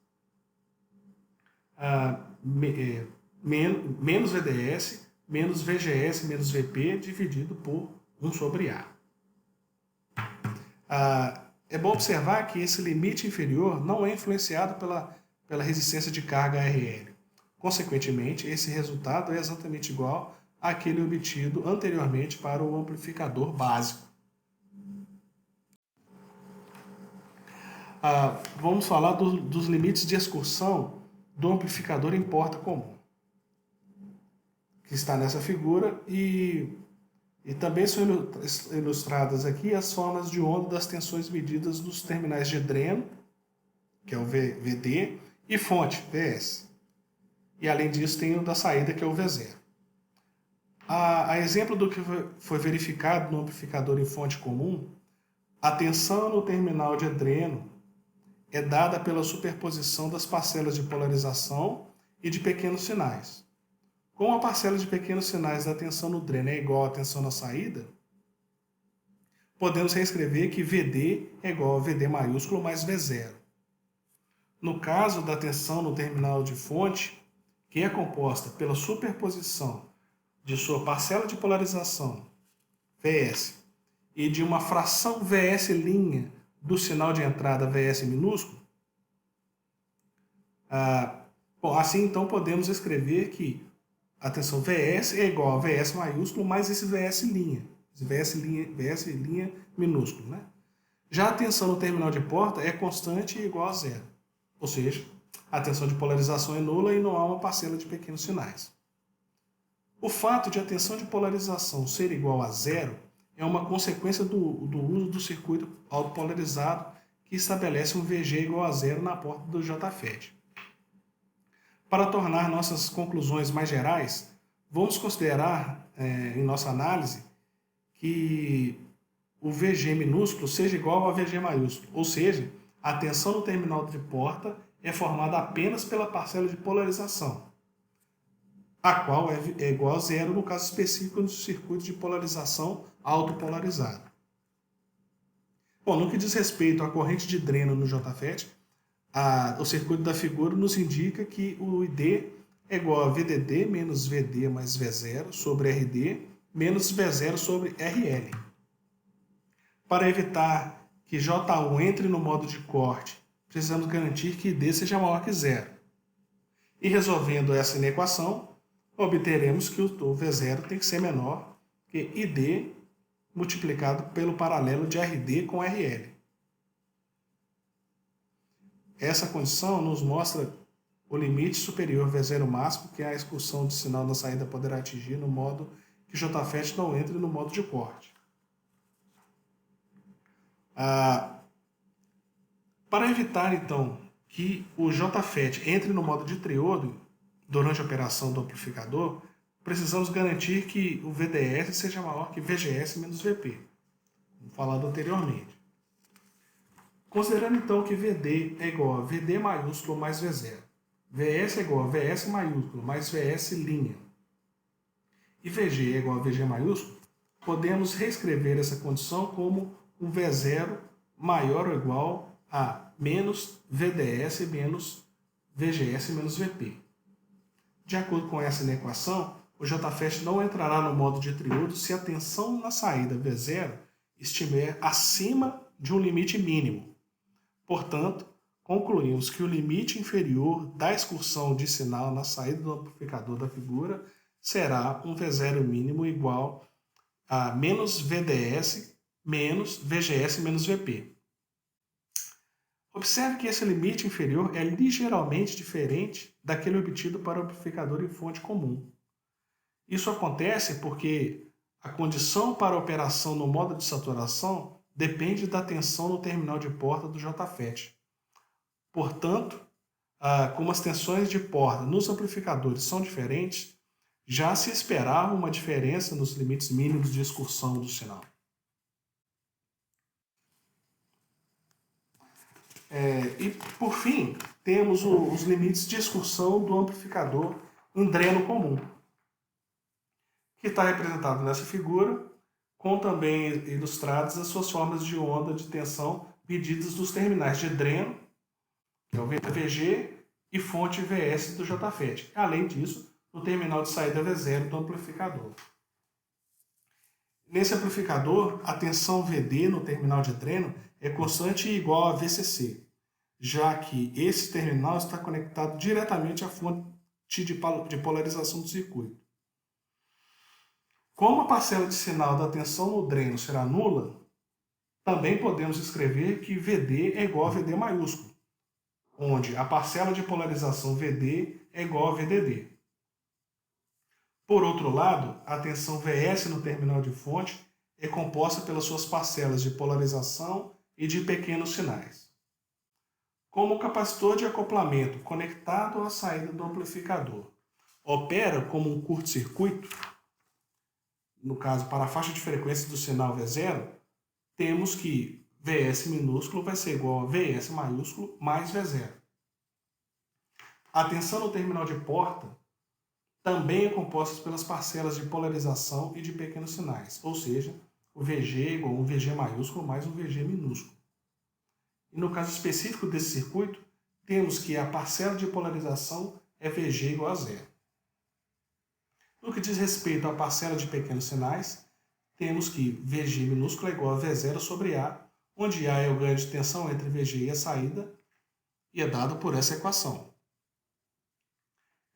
menos VDS, menos VGS, menos VP, dividido por 1 sobre A. É bom observar que esse limite inferior não é influenciado pela resistência de carga RL. Consequentemente, esse resultado é exatamente igual àquele obtido anteriormente para o amplificador básico. Vamos falar dos limites de excursão do amplificador em porta comum, que está nessa figura, e também são ilustradas aqui as formas de onda das tensões medidas nos terminais de dreno, que é o VD, e fonte, VS. E além disso tem o da saída, que é o V0. A exemplo do que foi verificado no amplificador em fonte comum, a tensão no terminal de dreno é dada pela superposição das parcelas de polarização e de pequenos sinais. Como a parcela de pequenos sinais da tensão no dreno é igual à tensão na saída, podemos reescrever que VD é igual a VD maiúsculo mais V0. No caso da tensão no terminal de fonte, que é composta pela superposição de sua parcela de polarização, VS, e de uma fração VS' do sinal de entrada VS minúsculo, assim então podemos escrever que a tensão VS é igual a VS maiúsculo mais esse VS', VS' minúsculo. Né? Já a tensão no terminal de porta é constante e igual a zero. Ou seja, a tensão de polarização é nula e não há uma parcela de pequenos sinais. O fato de a tensão de polarização ser igual a zero é uma consequência do uso do circuito autopolarizado, que estabelece um VG igual a zero na porta do JFET. Para tornar nossas conclusões mais gerais, vamos considerar em nossa análise que o VG minúsculo seja igual a VG maiúsculo, ou seja, a tensão no terminal de porta é formada apenas pela parcela de polarização, a qual é igual a zero no caso específico do circuito de polarização autopolarizado. Bom, no que diz respeito à corrente de dreno no JFET, o circuito da figura nos indica que o ID é igual a VDD menos VD mais V0 sobre RD menos V0 sobre RL. Para evitar que J1 entre no modo de corte, precisamos garantir que ID seja maior que zero. E resolvendo essa inequação, obteremos que o V0 tem que ser menor que ID multiplicado pelo paralelo de RD com RL. Essa condição nos mostra o limite superior V0 máximo que a excursão de sinal da saída poderá atingir no modo que JFET não entre no modo de corte. Para evitar, então, que o JFET entre no modo de triodo durante a operação do amplificador, precisamos garantir que o VDS seja maior que VGS menos VP, como falado anteriormente. Considerando então que VD é igual a VD maiúsculo mais V0, VS é igual a VS maiúsculo mais VS' e VG é igual a VG maiúsculo, podemos reescrever essa condição como um V0 maior ou igual a menos VDS menos VGS menos VP. De acordo com essa equação, o JFET não entrará no modo de triodo se a tensão na saída V0 estiver acima de um limite mínimo. Portanto, concluímos que o limite inferior da excursão de sinal na saída do amplificador da figura será um V0 mínimo igual a menos VDS menos VGS menos VP. Observe que esse limite inferior é ligeiramente diferente daquele obtido para o amplificador em fonte comum. Isso acontece porque a condição para a operação no modo de saturação depende da tensão no terminal de porta do JFET. Portanto, como as tensões de porta nos amplificadores são diferentes, já se esperava uma diferença nos limites mínimos de excursão do sinal. E, por fim, temos os limites de excursão do amplificador em dreno comum, que está representado nessa figura, com também ilustradas as suas formas de onda de tensão medidas dos terminais de dreno, que é o VG, e fonte VS do JFET. Além disso, no terminal de saída V0 do amplificador. Nesse amplificador, a tensão VD no terminal de dreno é constante e igual a VCC, já que esse terminal está conectado diretamente à fonte de polarização do circuito. Como a parcela de sinal da tensão no dreno será nula, também podemos escrever que VD é igual a VD maiúsculo, onde a parcela de polarização VD é igual a VDD. Por outro lado, a tensão VS no terminal de fonte é composta pelas suas parcelas de polarização e de pequenos sinais. Como o capacitor de acoplamento conectado à saída do amplificador opera como um curto-circuito, no caso para a faixa de frequência do sinal V0, temos que VS minúsculo vai ser igual a VS maiúsculo mais V0. A tensão no terminal de porta também é composta pelas parcelas de polarização e de pequenos sinais, ou seja, o VG é igual a um VG maiúsculo mais um VG minúsculo. E no caso específico desse circuito, temos que a parcela de polarização é VG igual a zero. No que diz respeito à parcela de pequenos sinais, temos que VG minúsculo é igual a V0 sobre A, onde A é o ganho de tensão entre VG e a saída, e é dado por essa equação.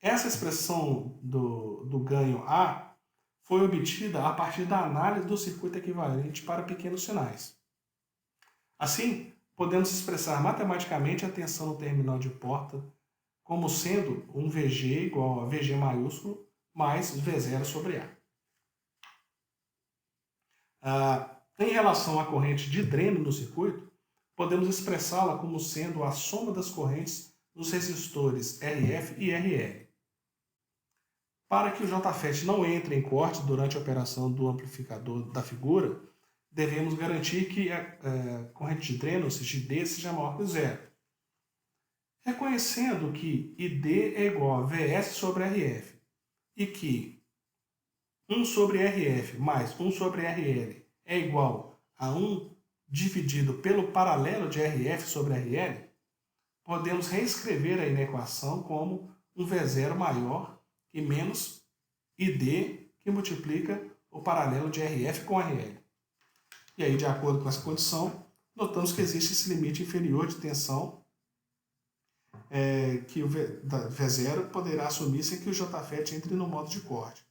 Essa expressão do ganho A foi obtida a partir da análise do circuito equivalente para pequenos sinais. Assim, podemos expressar matematicamente a tensão no terminal de porta como sendo um VG igual a VG maiúsculo mais V0 sobre A. Em relação à corrente de dreno no circuito, podemos expressá-la como sendo a soma das correntes dos resistores RF e RL. Para que o JFET não entre em corte durante a operação do amplificador da figura, devemos garantir que a corrente de dreno, ou seja, ID, seja maior que zero. Reconhecendo que ID é igual a VS sobre RF e que 1 sobre RF mais 1 sobre RL é igual a 1 dividido pelo paralelo de RF sobre RL, podemos reescrever aí na equação como um V0 maior que menos ID que multiplica o paralelo de RF com RL. E aí, de acordo com essa condição, notamos que existe esse limite inferior de tensão que o V0 poderá assumir sem que o JFET entre no modo de corte.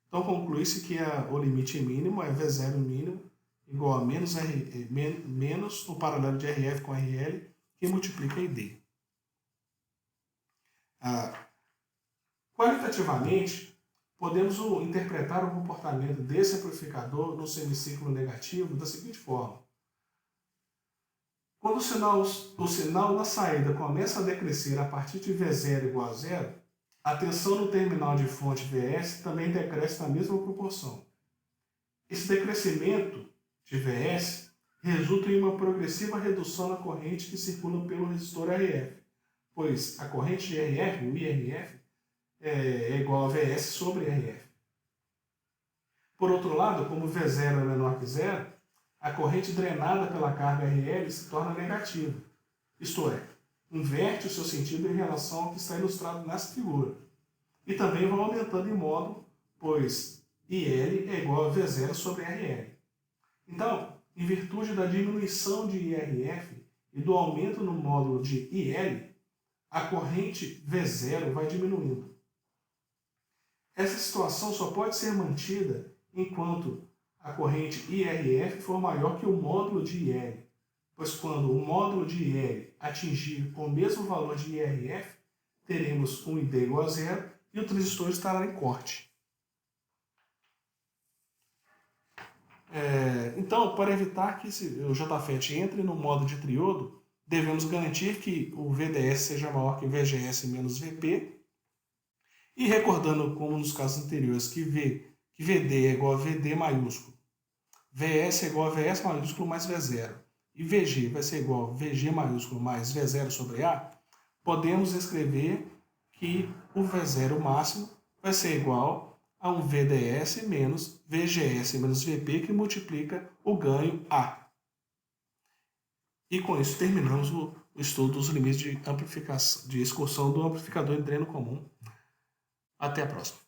Então, conclui-se que o limite mínimo é V0 mínimo igual a menos o paralelo de RF com RL que multiplica ID. Qualitativamente, podemos interpretar o comportamento desse amplificador no semiciclo negativo da seguinte forma. Quando o sinal na saída começa a decrescer a partir de V0 igual a zero, a tensão no terminal de fonte VS também decresce na mesma proporção. Esse decrescimento de VS resulta em uma progressiva redução na corrente que circula pelo resistor RF, pois a corrente de RF, o IRF, é igual a VS sobre RF. Por outro lado, como V0 é menor que zero, a corrente drenada pela carga RL se torna negativa, isto é, inverte o seu sentido em relação ao que está ilustrado nessa figura. E também vai aumentando em módulo, pois IL é igual a V0 sobre RL. Então, em virtude da diminuição de IRF e do aumento no módulo de IL, a corrente V0 vai diminuindo. Essa situação só pode ser mantida enquanto a corrente IRF for maior que o módulo de IL, pois quando o módulo de IL atingir o mesmo valor de IRF, teremos um ID igual a zero e o transistor estará em corte. Então, para evitar que o JFET entre no modo de triodo, devemos garantir que o VDS seja maior que VGS menos VP, e recordando, como nos casos anteriores, que VD é igual a VD maiúsculo, VS é igual a VS maiúsculo mais V0, e VG vai ser igual a VG maiúsculo mais V0 sobre A, podemos escrever que o V0 máximo vai ser igual a um VDS menos VGS menos VP, que multiplica o ganho A. E com isso terminamos o estudo dos limites de excursão do amplificador em dreno comum. Até a próxima.